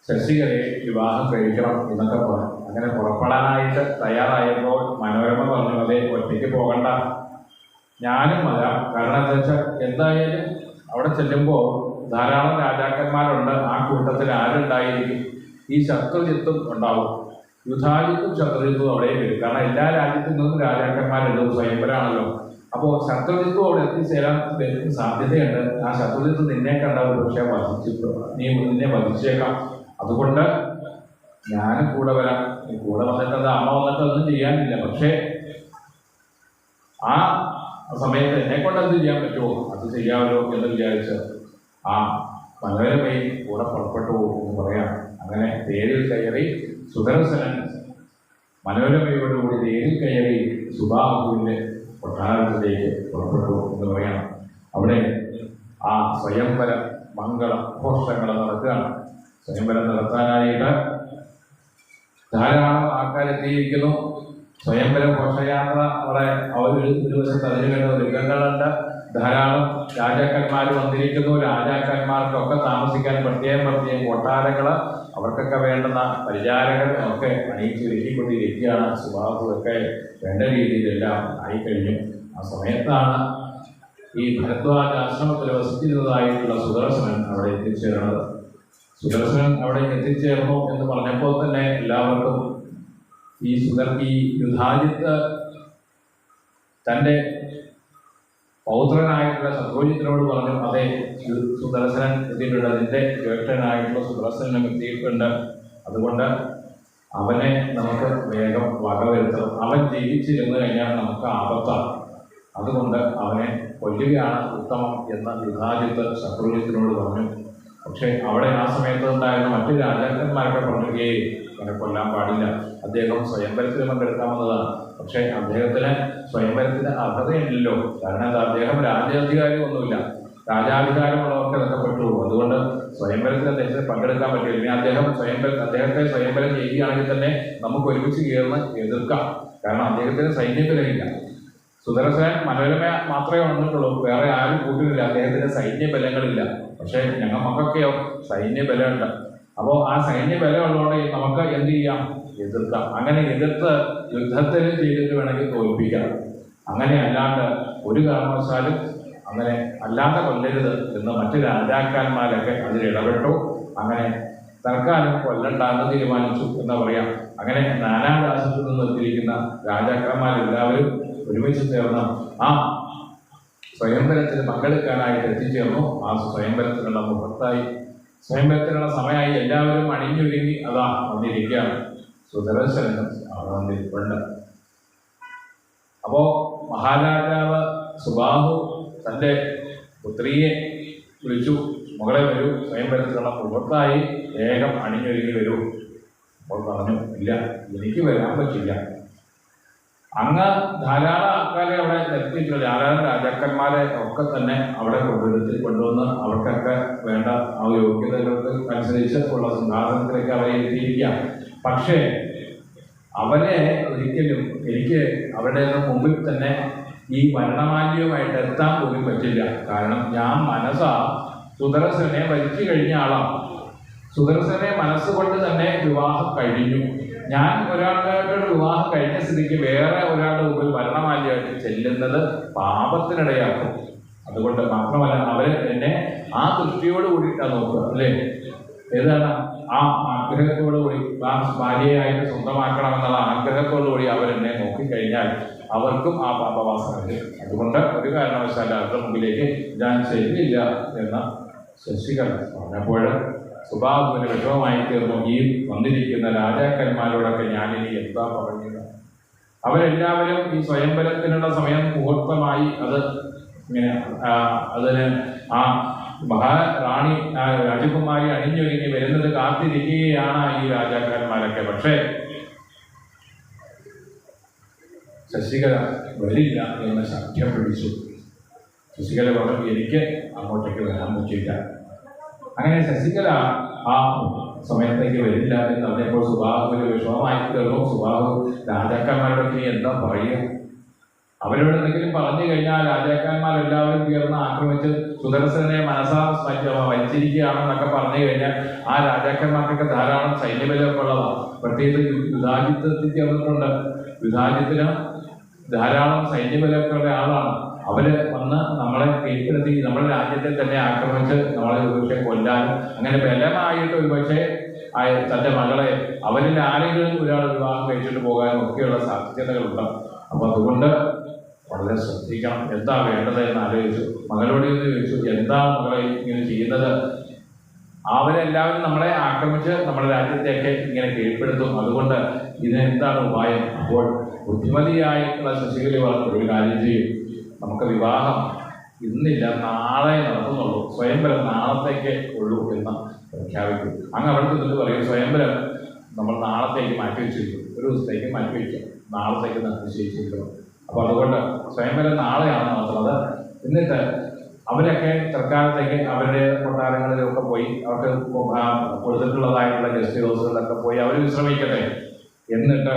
ശശികലയെ വിവാഹം കഴിക്കണം എന്നൊക്കെ പറഞ്ഞു. അങ്ങനെ പുറപ്പെടാനായിട്ട് തയ്യാറായപ്പോൾ മനോരമ പറഞ്ഞു, അതെ ഒറ്റയ്ക്ക് പോകണ്ട, ഞാനും വരാം. കാരണം എന്താ വെച്ചാൽ എന്തായാലും അവിടെ ചെല്ലുമ്പോൾ ധാരാളം രാജാക്കന്മാരുണ്ട്. ആ കൂട്ടത്തിൽ ആരുണ്ടായിരിക്കും? ഈ ശത്രുജിത്തും ഉണ്ടാവും, യുധാജിത്തും ശത്രുജിത്തും അവിടെ വരും. കാരണം എല്ലാ രാജ്യത്തു നിന്നും രാജാക്കന്മാരുണ്ട്, സ്വയംവരാണല്ലോ. അപ്പോൾ ശത്രുജിത്തും അവിടെ എത്തിച്ചേരാൻ സാധ്യതയുണ്ട്. ആ ശത്രുജിത്ത് നിന്നെ കണ്ടത് പക്ഷേ വധിച്ചിട്ട് നിന്നെ വധിച്ചേക്കാം. അതുകൊണ്ട് ഞാനും കൂടെ വരാം. ഈ കൂടെ വന്നിട്ട് അമ്മ വന്നിട്ട് ഒന്നും ചെയ്യാനില്ല, പക്ഷേ ആ സമയത്ത് എന്നെ കൊണ്ട് എന്ത് ചെയ്യാൻ പറ്റുമോ അത് ചെയ്യാമല്ലോ എന്ന് വിചാരിച്ച് ആ മനോരമയും കൂടെ പുറപ്പെട്ടു എന്ന് പറയാം. അങ്ങനെ തേരിൽ കയറി സുദർശനൻ മനോരമയോടുകൂടി തേരിൽ കയറി സുബാഹുവിന്റെ കൊട്ടാരത്തിലേക്ക് പുറപ്പെട്ടു എന്ന് പറയാം. അവിടെ ആ സ്വയംവര മംഗള ഘോഷങ്ങൾ നടക്കുകയാണ്. സ്വയംവരം നടത്താനായിട്ട് ധാരാളം ആൾക്കാരെത്തിയിരിക്കുന്നു. സ്വയംവര ഘോഷയാത്ര അവിടെ ഒരു വശത്ത് അതിനുവേണ്ട ഒരുക്കങ്ങളുണ്ട്. ധാരാളം രാജാക്കന്മാർ വന്നിരിക്കുന്നു. രാജാക്കന്മാർക്കൊക്കെ താമസിക്കാൻ പ്രത്യേകം കൊട്ടാരങ്ങൾ, അവർക്കൊക്കെ വേണ്ടുന്ന പരിചാരകർ ഒക്കെ അണിയിച്ചൊരുക്കിക്കൊണ്ടിരിക്കുകയാണ്. സുബാഹുവൊക്കെ വേണ്ട രീതിയിലെല്ലാം ആയിക്കഴിഞ്ഞു. ആ സമയത്താണ് ഈ ഭരദ്വാജ ആശ്രമത്തിൽ വസിക്കുന്നതായിട്ടുള്ള സുദർശനൻ അവിടെ എത്തിച്ചേർന്നത്. സുദർശനൻ അവിടെ എത്തിച്ചേർന്നു എന്ന് പറഞ്ഞപ്പോൾ തന്നെ എല്ലാവർക്കും ഈ യുധാജിത്ത് തൻ്റെ പൗത്രനായിട്ടുള്ള ശത്രുജിത്തിനോട് പറഞ്ഞു, അതെ സുദർശനൻ എത്തിയിട്ടുണ്ട്, അതിൻ്റെ ജ്യേഷ്ഠനായിട്ടുള്ള സുദർശനും എത്തിയിട്ടുണ്ട്. അതുകൊണ്ട് അവനെ നമുക്ക് വേഗം വകവരുത്തണം. അവൻ ജീവിച്ചിരുന്നു കഴിഞ്ഞാൽ നമുക്ക് ആപത്താണ്. അതുകൊണ്ട് അവനെ കൊല്ലുകയാണ് ഉത്തമം എന്ന് യുധാജിത്ത് ശത്രുജിത്തിനോട് പറഞ്ഞു. പക്ഷെ അവിടെ ആ സമയത്ത് ഉണ്ടായിരുന്ന മറ്റു രാജാക്കന്മാരൊക്കെ പറഞ്ഞു, അങ്ങനെ കൊല്ലാൻ പാടില്ല, അദ്ദേഹം സ്വയംവരത്തിൽ പങ്കെടുക്കാവുന്നതാണ്. പക്ഷെ അദ്ദേഹത്തിന് സ്വയംവരത്തിന് അർഹതയില്ലല്ലോ. കാരണം എന്താ, അദ്ദേഹം രാജാധികാരമൊന്നുമില്ല, രാജാധികാരമുള്ളവർക്ക് ഇതൊക്കെ പറ്റുള്ളൂ. അതുകൊണ്ട് സ്വയംവരത്തിൽ അദ്ദേഹത്തിന് പങ്കെടുക്കാൻ പറ്റില്ല. ഇനി അദ്ദേഹത്തെ സ്വയംവരം ചെയ്യുകയാണെങ്കിൽ തന്നെ നമുക്ക് ഒരുമിച്ച് കയറുന്ന എതിർക്കാം. കാരണം അദ്ദേഹത്തിന് സൈന്യബലമില്ല. സുദർശനൻ മനോരമ മാത്രമേ വന്നിട്ടുള്ളൂ, വേറെ ആരും കൂട്ടില്ല. അദ്ദേഹത്തിന് സൈന്യബലങ്ങളില്ല. പക്ഷേ ഞങ്ങൾ മക്കൾക്കെയോ സൈന്യബലമുണ്ട്. അപ്പോൾ ആ സൈന്യബലം ഉള്ളതുകൊണ്ട് നമുക്ക് എന്ത് ചെയ്യാം, എതിർക്കാം. അങ്ങനെ എതിർത്ത് യുദ്ധത്തിൽ ചെയ്തിട്ട് വേണമെങ്കിൽ തോൽപ്പിക്കാം. അങ്ങനെ അല്ലാണ്ട് ഒരു കാരണവശാലും അങ്ങനെ അല്ലാതെ കൊല്ലരുത് എന്ന് മറ്റു രാജാക്കന്മാരൊക്കെ അതിലിടപെട്ടു. അങ്ങനെ തൽക്കാലം കൊല്ലണ്ടെന്ന് തീരുമാനിച്ചു എന്ന് പറയാം. അങ്ങനെ നാനാരാജ്യത്തു നിന്ന് എത്തിയിരിക്കുന്ന രാജാക്കന്മാരെല്ലാവരും ഒരുമിച്ച് ചേർന്ന് ആ സ്വയംവരത്തിൽ പങ്കെടുക്കാനായിട്ട് എത്തിച്ചേർന്നു. ആ സ്വയംവരത്തിനുള്ള മുഹൂർത്തമായി, സ്വയംവരത്തിനുള്ള സമയമായി. എല്ലാവരും അണിഞ്ഞൊരുങ്ങി അതാ വന്നിരിക്കുകയാണ്. സുദർശനും അവിടെ വന്നിരിപ്പുണ്ട്. അപ്പോ മഹാരാജാവ് സുബാഹു തൻ്റെ പുത്രിയെ വിളിച്ചു, മകളെ വരൂ, സ്വയംവരത്തിലുള്ള മുഹൂർത്തമായി, വേഗം അണിഞ്ഞൊരുങ്ങി വരൂ. അപ്പോൾ പറഞ്ഞു, ഇല്ല, എനിക്ക് വരാൻ പറ്റില്ല. അങ്ങ് ധാരാളം ആൾക്കാരെ അവിടെ എത്തിയിട്ടില്ല. ധാരാളം രാജാക്കന്മാരെ ഒക്കെ തന്നെ അവിടെ കൊണ്ടുവന്ന് അവർക്കൊക്കെ വേണ്ട ആ യോഗ്യതകൾക്ക് അനുസരിച്ച് ഉള്ള സിംഹാസനത്തിലേക്ക് അവരെ എത്തിയിരിക്കാം. പക്ഷേ അവരെ ഒരിക്കലും എനിക്ക് അവരുടെ മുമ്പിൽ തന്നെ ഈ മരണമാല്യവുമായിട്ട് എത്താൻ പോലും പറ്റില്ല. കാരണം ഞാൻ സുദർശനെ വലിച്ചു കഴിഞ്ഞ ആളാണ്. സുദർശനെ മനസ്സുകൊണ്ട് തന്നെ വിവാഹം കഴിഞ്ഞു. ഞാൻ ഒരാളുടെ വിവാഹം കഴിഞ്ഞ സ്ഥിതിക്ക് വേറെ ഒരാളുടെ മുമ്പിൽ മരണമാല്യമായിട്ട് ചെല്ലുന്നത് പാപത്തിനിടയാക്കും. അതുകൊണ്ട് മാത്രമല്ല, അവര് എന്നെ ആ ദൃഷ്ടിയോട് കൂടിയിട്ടാണ് നോക്കുക, അല്ലേ? ഏതാണ് ആ ആഗ്രഹത്തോടുകൂടി ആ ഭാര്യയായിട്ട് സ്വന്തമാക്കണമെന്നുള്ള ആഗ്രഹത്തോടുകൂടി അവരെന്നെ നോക്കിക്കഴിഞ്ഞാൽ അവർക്കും ആ പാപവാസന വരും. അതുകൊണ്ട് ഒരു കാരണവശാലും അവരുടെ മുമ്പിലേക്ക് ഞാൻ ചെല്ലില്ല എന്ന് ശശികല പറഞ്ഞപ്പോൾ സുബാഹുവിന് വിഷമമായി തീർന്നു. ഈ വന്നിരിക്കുന്ന രാജാക്കന്മാരോടൊക്കെ ഞാനിനി എന്താ പറയുക? അവരെല്ലാവരും ഈ സ്വയംവരത്തിനുള്ള സമയം മുഹൂർത്തമായി അത് ഇങ്ങനെ അതിന് ആ മഹാറാണി രാജകുമാരി അണിഞ്ഞൊരുങ്ങി വരുന്നത് കാത്തിരിക്കുകയാണ് ഈ രാജാക്കന്മാരൊക്കെ. പക്ഷേ ശശികല വരില്ല എന്ന് സത്യം പിടിച്ചു. ശശികല പറഞ്ഞു എനിക്ക് അങ്ങോട്ടേക്ക് വരാൻ പറ്റില്ല. അങ്ങനെ ശശികല ആ സമയത്തേക്ക് വരില്ല എന്ന് പറഞ്ഞപ്പോൾ സുബാഹു ഒരു വിഷമമായിട്ടുള്ളൂ. സുബാഹു രാജാക്കന്മാരോടൊക്കെ എന്താ പറയുക? അവരോട് എന്തെങ്കിലും പറഞ്ഞു കഴിഞ്ഞാൽ രാജാക്കന്മാരെല്ലാവരും ഉയർന്ന് ആക്രമിച്ച് സുദർശനെ മനസ്സാ വലിച്ചിരിക്കുകയാണെന്നൊക്കെ പറഞ്ഞു കഴിഞ്ഞാൽ ആ രാജാക്കന്മാർക്കൊക്കെ ധാരാളം സൈന്യബലമൊക്കെ ഉള്ളതാണ്. പ്രത്യേകിച്ച് യുദ്ധാജിത്വത്തിൽ വന്നിട്ടുണ്ട്. യുദ്ധാജിത്തിന് ധാരാളം സൈന്യബലമൊക്കെ ഉള്ള ആളാണ്. അവര് വന്ന് നമ്മളെ കീഴ്പ്പെടുത്തി നമ്മുടെ രാജ്യത്തെ തന്നെ ആക്രമിച്ച് നമ്മളെ ഒരുപക്ഷെ കൊല്ലാനും അങ്ങനെ ബലമായിട്ട് ഒരുപക്ഷെ തന്റെ മകളെ അവരിൽ ആരെങ്കിലും ഒരാൾ വിവാഹം കഴിച്ചിട്ട് പോകാനും ഒക്കെയുള്ള സാധ്യതകളുണ്ട്. അപ്പൊ അതുകൊണ്ട് വളരെ ശ്രദ്ധിക്കണം. എന്താ വേണ്ടത് എന്ന് ആലോചിച്ചു. മകളോട് ചോദിച്ചു, എന്താ മകളെ ഇങ്ങനെ ചെയ്യുന്നത്? അവരെല്ലാവരും നമ്മളെ ആക്രമിച്ച് നമ്മുടെ രാജ്യത്തെയൊക്കെ ഇങ്ങനെ കീഴ്പ്പെടുത്തും. അതുകൊണ്ട് ഇതിനെന്താണ് ഉപായം? അപ്പോൾ ബുദ്ധിമതിയായിട്ടുള്ള ശശികല പറഞ്ഞു, ഒരു കാര്യം ചെയ്യും, നമുക്ക് വിവാഹം ഇന്നില്ല നാളെ നടത്തുന്നുള്ളൂ, സ്വയംവരം നാളത്തേക്ക് ഉള്ളൂ എന്ന് പ്രഖ്യാപിക്കും. അങ്ങ് അവിടുത്തെ നിന്ന് പറയും, സ്വയംവരം നമ്മൾ നാളത്തേക്ക് മാറ്റി വെച്ചിരിക്കും, ഒരു ദിവസത്തേക്ക് മാറ്റി വയ്ക്കും, നാളത്തേക്ക് നിശ്ചയിച്ചിരിക്കണം. അപ്പോൾ അതുകൊണ്ട് സ്വയംവരം നാളെയാണ് നടത്തുന്നത്. എന്നിട്ട് അവരൊക്കെ തൽക്കാലത്തേക്ക് അവരുടെ കൊട്ടാരങ്ങളിലൊക്കെ പോയി അവർക്ക് കൊടുത്തിട്ടുള്ളതായിട്ടുള്ള ഗസ്റ്റ് ഹൗസുകളിലൊക്കെ പോയി അവർ വിശ്രമിക്കട്ടെ. എന്നിട്ട്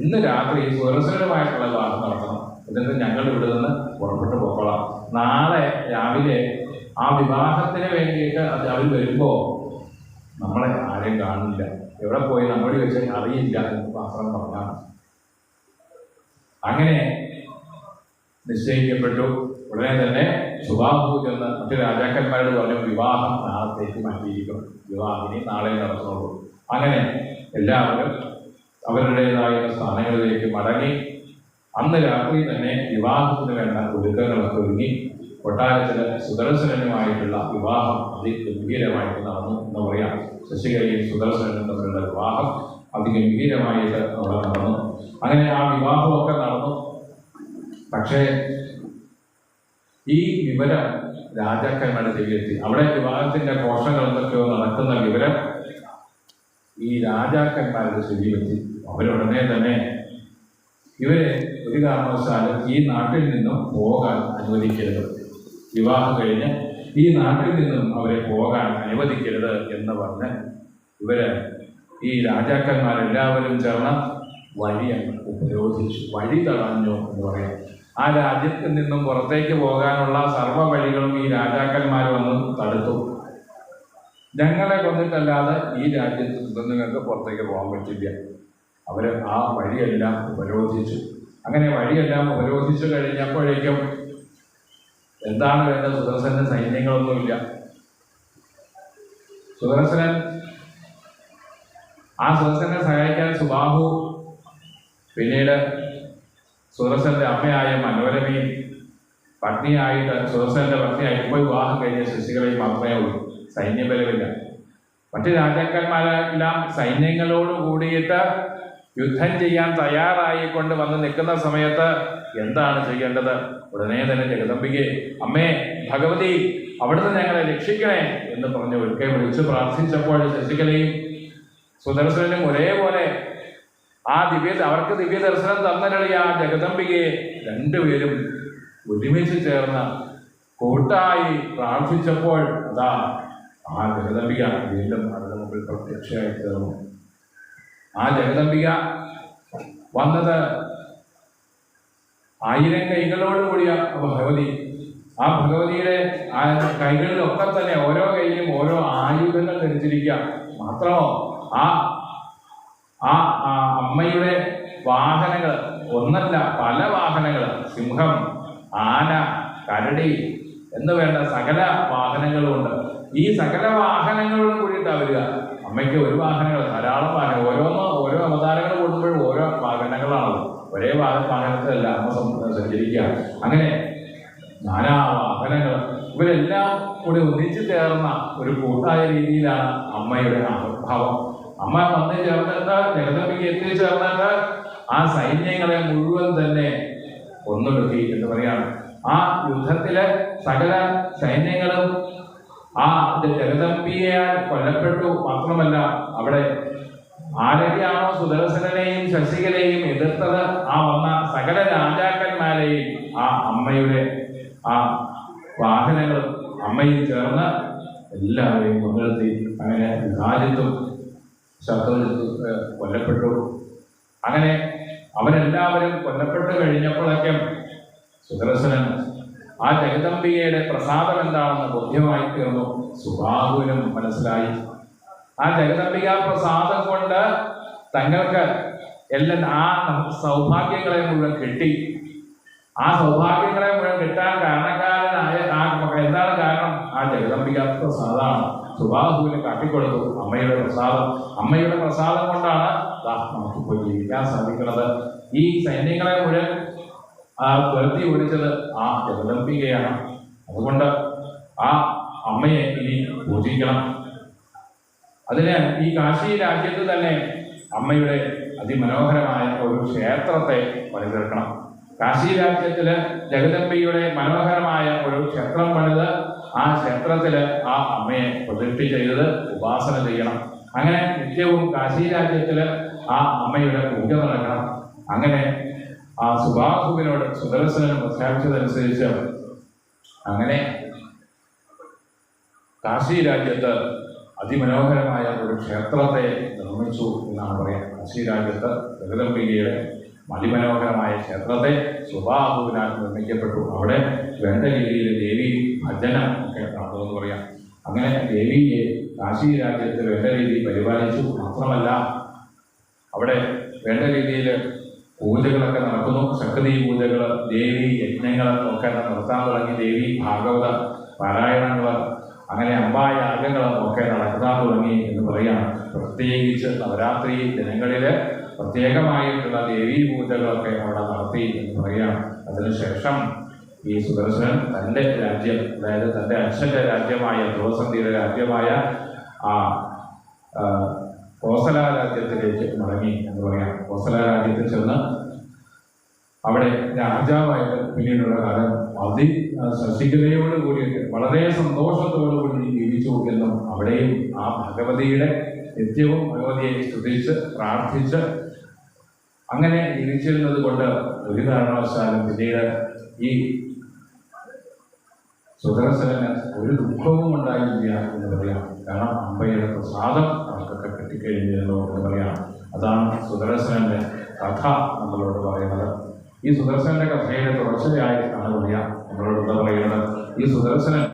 ഇന്ന് രാത്രി സുരക്ഷകരമായിട്ടുള്ള വിവാഹം നടത്തണം. എന്നിട്ട് ഞങ്ങൾ ഇവിടെ നിന്ന് പുറപ്പെട്ടു പോകണം. നാളെ രാവിലെ ആ വിവാഹത്തിന് വേണ്ടിയിട്ട് അവർ വരുമ്പോൾ നമ്മളെ ആരെയും കാണില്ല, എവിടെ പോയി നമ്മളോട് വെച്ച് അറിയില്ല എന്ന് മാത്രം പറഞ്ഞാൽ. അങ്ങനെ നിശ്ചയിക്കപ്പെട്ടു. ഉടനെ തന്നെ സുബാഹു ചെന്ന് മറ്റു രാജാക്കന്മാരോട് പറഞ്ഞു, വിവാഹം നാളത്തേക്ക് മാറ്റിയിരിക്കണം, വിവാഹിനി നാളെ നടത്തുന്നുള്ളൂ. അങ്ങനെ എല്ലാവരും അവരുടേതായ സ്ഥാനങ്ങളിലേക്ക് മടങ്ങി. അന്ന് രാത്രി തന്നെ വിവാഹത്തിന് വേണ്ട ഒരുക്കങ്ങളൊക്കെ ഒരുങ്ങി. കൊട്ടാരത്തില് സുദർശനുമായിട്ടുള്ള വിവാഹം അതിഗംഭീരമായിട്ട് നടന്നു എന്ന് പറയാം. ശശികലയും സുദർശനും തമ്മിലുള്ള വിവാഹം അതിഗംഭീരമായിട്ട് അവിടെ നടന്നു. അങ്ങനെ ആ വിവാഹമൊക്കെ നടന്നു. പക്ഷേ ഈ വിവരം രാജാക്കന്മാരുടെ ചെവിയെത്തി. അവിടെ വിവാഹത്തിന്റെ ഘോഷങ്ങൾ എന്തൊക്കെയോ നടക്കുന്ന വിവരം ഈ രാജാക്കന്മാരുടെ ചെവിയെത്തി. അവരുടനെ തന്നെ ഇവരെ ഒരു കാരണവശാലും ഈ നാട്ടിൽ നിന്നും പോകാൻ അനുവദിക്കരുത്, വിവാഹം കഴിഞ്ഞ് ഈ നാട്ടിൽ നിന്നും അവരെ പോകാൻ അനുവദിക്കരുത് എന്ന് പറഞ്ഞ് ഇവര് ഈ രാജാക്കന്മാരെല്ലാവരും ചേർന്ന് വഴിയങ്ങ് ഉപരോധിച്ചു, വഴി തടഞ്ഞു എന്ന് പറയാം. ആ രാജ്യത്തിൽ നിന്നും പുറത്തേക്ക് പോകാനുള്ള സർവ്വ വഴികളും ഈ രാജാക്കന്മാർ വന്ന് തടുത്തു. ഞങ്ങളെ കൊന്നിട്ടല്ലാതെ ഈ രാജ്യത്ത് നിന്ന് നിങ്ങൾക്ക് പുറത്തേക്ക് പോകാൻ പറ്റില്ല. അവർ ആ വഴിയെല്ലാം ഉപരോധിച്ചു. അങ്ങനെ വഴിയെല്ലാം ഉപരോധിച്ചു കഴിഞ്ഞപ്പോഴേക്കും എന്താണ് വേണ്ടത്? സുദർശന്റെ സൈന്യങ്ങളൊന്നുമില്ല. സുദർശനെ സഹായിക്കാൻ സുബാഹു പിന്നീട് സുദർശന്റെ അമ്മയായ മനോരമയും പത്നിയായിട്ട് സുദർശന്റെ പത്നിയായിട്ട് ഇപ്പോൾ വിവാഹം കഴിഞ്ഞ ശശികലയും മാത്രമേ ഉള്ളൂ. സൈന്യബലമില്ല. മറ്റ് രാജാക്കന്മാരെല്ലാം സൈന്യങ്ങളോട് കൂടിയിട്ട് യുദ്ധം ചെയ്യാൻ തയ്യാറായിക്കൊണ്ട് വന്ന് നിൽക്കുന്ന സമയത്ത് എന്താണ് ചെയ്യേണ്ടത്? ഉടനെ തന്നെ ജഗദംബികെ, അമ്മേ ഭഗവതി, അവിടുന്ന് ഞങ്ങളെ രക്ഷിക്കണേ എന്ന് പറഞ്ഞ് ഒരിക്കൽ വിളിച്ചു പ്രാർത്ഥിച്ചപ്പോൾ ശശികലയും സുദർശനും ഒരേപോലെ അവർക്ക് ദിവ്യ ദർശനം തന്നരളിയ ആ ജഗദംബികയെ രണ്ടുപേരും ഒരുമിച്ച് ചേർന്ന് കൂട്ടായി പ്രാർത്ഥിച്ചപ്പോൾ അതാ ആ ജഗദംബിക വീണ്ടും അവരുടെ മുമ്പിൽ പ്രത്യക്ഷമായി തീർന്നു. ആ ജഗദംബിക വന്നത് 1000 കൈകളോടുകൂടിയ ഭഗവതി. ആ ഭഗവതിയുടെ ആ കൈകളിലൊക്കെ തന്നെ ഓരോ കൈയിലും ഓരോ ആയുധങ്ങൾ ധരിച്ചിരിക്കുക. മാത്രമോ ആ അമ്മയുടെ വാഹനങ്ങൾ ഒന്നല്ല, പല വാഹനങ്ങൾ, സിംഹം, ആന, കരടി എന്ന് വേണ്ട സകല വാഹനങ്ങളുമുണ്ട്. ഈ സകല വാഹനങ്ങളോടും കൂടിയിട്ടാണ് വരിക. അമ്മയ്ക്ക് ഒരു വാഹനങ്ങൾ, ധാരാളം വാഹനം, ഓരോ അവതാരങ്ങൾ കൂടുമ്പോഴും ഓരോ വാഹനങ്ങളാണല്ലോ. ഒരേ വാഹനത്തിലല്ല അമ്മ സഞ്ചരിക്കുക. അങ്ങനെ നാനാ വാഹനങ്ങൾ, ഇവരെല്ലാം കൂടി ഒന്നിച്ചു ചേർന്ന ഒരു കൂട്ടായ രീതിയിലാണ് അമ്മയുടെ ആവിർഭാവം. അമ്മ വന്ന് ചേർന്നിട്ട് ജഗദംബിക എത്തിച്ചേർന്നിട്ട് ആ സൈന്യങ്ങളെ മുഴുവൻ തന്നെ ഒന്നൊടുക്കി എന്ന് പറയാണ്. ആ യുദ്ധത്തിലെ സകല സൈന്യങ്ങളും ആ ജഗദംബികയാൽ കൊല്ലപ്പെട്ടു. മാത്രമല്ല അവിടെ ആരൊക്കെയാണോ സുദർശനെയും ശശികലയെയും എതിർത്തത്, ആ വന്ന സകല രാജാക്കന്മാരെയും ആ അമ്മയുടെ ആ വാഹനങ്ങളും അമ്മയിൽ ചേർന്ന് എല്ലാവരെയും മുൻനിർത്തി അങ്ങനെ വിഭാജിത്തും ശത്രുജിത്തും കൊല്ലപ്പെട്ടു. അങ്ങനെ അവരെല്ലാവരും കൊല്ലപ്പെട്ടു കഴിഞ്ഞപ്പോഴൊക്കെ സുദർശനൻ ആ ജഗദംബികയുടെ പ്രസാദം എന്താണെന്ന് ബോധ്യമായി തീർന്നു. സുബാഹുവിനും മനസ്സിലായി ആ ജഗദംബിക പ്രസാദം കൊണ്ട് തങ്ങൾക്ക് എല്ലാം ആ സൗഭാഗ്യങ്ങളെ മുഴുവൻ കിട്ടി. ആ സൗഭാഗ്യങ്ങളെ മുഴുവൻ കിട്ടാൻ കാരണക്കാരനായ എന്താണ് കാരണം? ആ ജഗദംബിക പ്രസാദമാണ്. സുബാഹുവിന് കാട്ടിക്കൊടുത്തു അമ്മയുടെ പ്രസാദം. അമ്മയുടെ പ്രസാദം കൊണ്ടാണ് നമുക്കിപ്പോൾ ജീവിക്കാൻ സാധിക്കുന്നത്. ഈ സൈന്യങ്ങളെ മുഴുവൻ തുരത്തി ഓടിച്ചത് ആ ജഗദംബികയാണ്. അതുകൊണ്ട് ആ അമ്മയെ ഇനി പൂജിക്കണം. അതിന് ഈ കാശി രാജ്യത്ത് തന്നെ അമ്മയുടെ അതിമനോഹരമായ ഒരു ക്ഷേത്രത്തെ പണിതീർക്കണം. കാശി രാജ്യത്തില് ജഗദംബിയുടെ മനോഹരമായ ഒരു ക്ഷേത്രം പണിത് ആ ക്ഷേത്രത്തില് ആ അമ്മയെ പ്രതിഷ്ഠ ചെയ്ത് ഉപാസന ചെയ്യണം. അങ്ങനെ നിത്യവും കാശി രാജ്യത്തില് ആ അമ്മയുടെ പൂജ നടക്കണം. അങ്ങനെ ആ സുബാഹുവിനോട് സുദർശനൻ പ്രഖ്യാപിച്ചതനുസരിച്ച് അങ്ങനെ കാശി രാജ്യത്ത് അതിമനോഹരമായ ഒരു ക്ഷേത്രത്തെ നിർമ്മിച്ചു എന്നാണ് പറയാം. കാശി രാജ്യത്ത് ജഗദംബികയുടെ അതിമനോഹരമായ ക്ഷേത്രത്തെ സുബാഹുവിനാൽ നിർമ്മിക്കപ്പെട്ടു. അവിടെ വേണ്ട രീതിയിൽ ദേവി ഭജനം ഒക്കെ നടന്നുവെന്ന് പറയാം. അങ്ങനെ ദേവിയെ കാശി രാജ്യത്ത് വേണ്ട രീതിയിൽ പരിപാലിച്ചു. മാത്രമല്ല അവിടെ വേണ്ട രീതിയിൽ പൂജകളൊക്കെ നടക്കുന്നു. ശക്തി പൂജകൾ, ദേവി യജ്ഞങ്ങൾ ഒക്കെ നടത്താൻ തുടങ്ങി. ദേവി ഭാഗവത പാരായണങ്ങൾ, അങ്ങനെ അമ്പായാഗങ്ങളും ഒക്കെ നടക്കാൻ തുടങ്ങി എന്ന് പറയാം. പ്രത്യേകിച്ച് നവരാത്രി ദിനങ്ങളിൽ പ്രത്യേകമായിട്ടുള്ള ദേവീ പൂജകളൊക്കെ അവിടെ നടത്തി എന്ന് പറയാം. അതിനുശേഷം ഈ സുദർശനൻ തൻ്റെ രാജ്യം, അതായത് തൻ്റെ അച്ഛൻ്റെ രാജ്യമായ ധ്രുവസന്ധിയുടെ രാജ്യമായ ആ കോസല രാജ്യത്തിലേക്ക് മടങ്ങി എന്ന് പറയാം. കോസല രാജ്യത്തിൽ ചെന്ന് അവിടെ രാജാവായിട്ട് പിന്നീടുള്ള കാലം ശശികലയോട് കൂടിയിട്ട് വളരെ സന്തോഷത്തോടു കൂടി ജീവിച്ചു എന്നും അവിടെയും ആ ഭഗവതിയുടെ നിത്യവും ഭഗവതിയെ സ്തുതിച്ച് പ്രാർത്ഥിച്ച് അങ്ങനെ ജീവിച്ചിരുന്നത് കൊണ്ട് ഒരു കാരണവശാലും പിന്നീട് ഈ സുദർശനന് ഒരു ദുഃഖവും ഉണ്ടായില്ല എന്ന് പറയാം. കാരണം അമ്പയുടെ പ്രസാദം അവർക്കൊക്കെ കിട്ടിക്കഴിഞ്ഞല്ലോ എന്ന് പറയാം. അതാണ് സുദർശനന്റെ കഥ നമ്മളോട് പറയുന്നത്. ഈ സുദർശനന്റെ കഥയുടെ തുടർച്ചയായിട്ടാണ് പറയാം നമ്മളോട് എന്താ പറയുന്നത്. ഈ സുദർശനൻ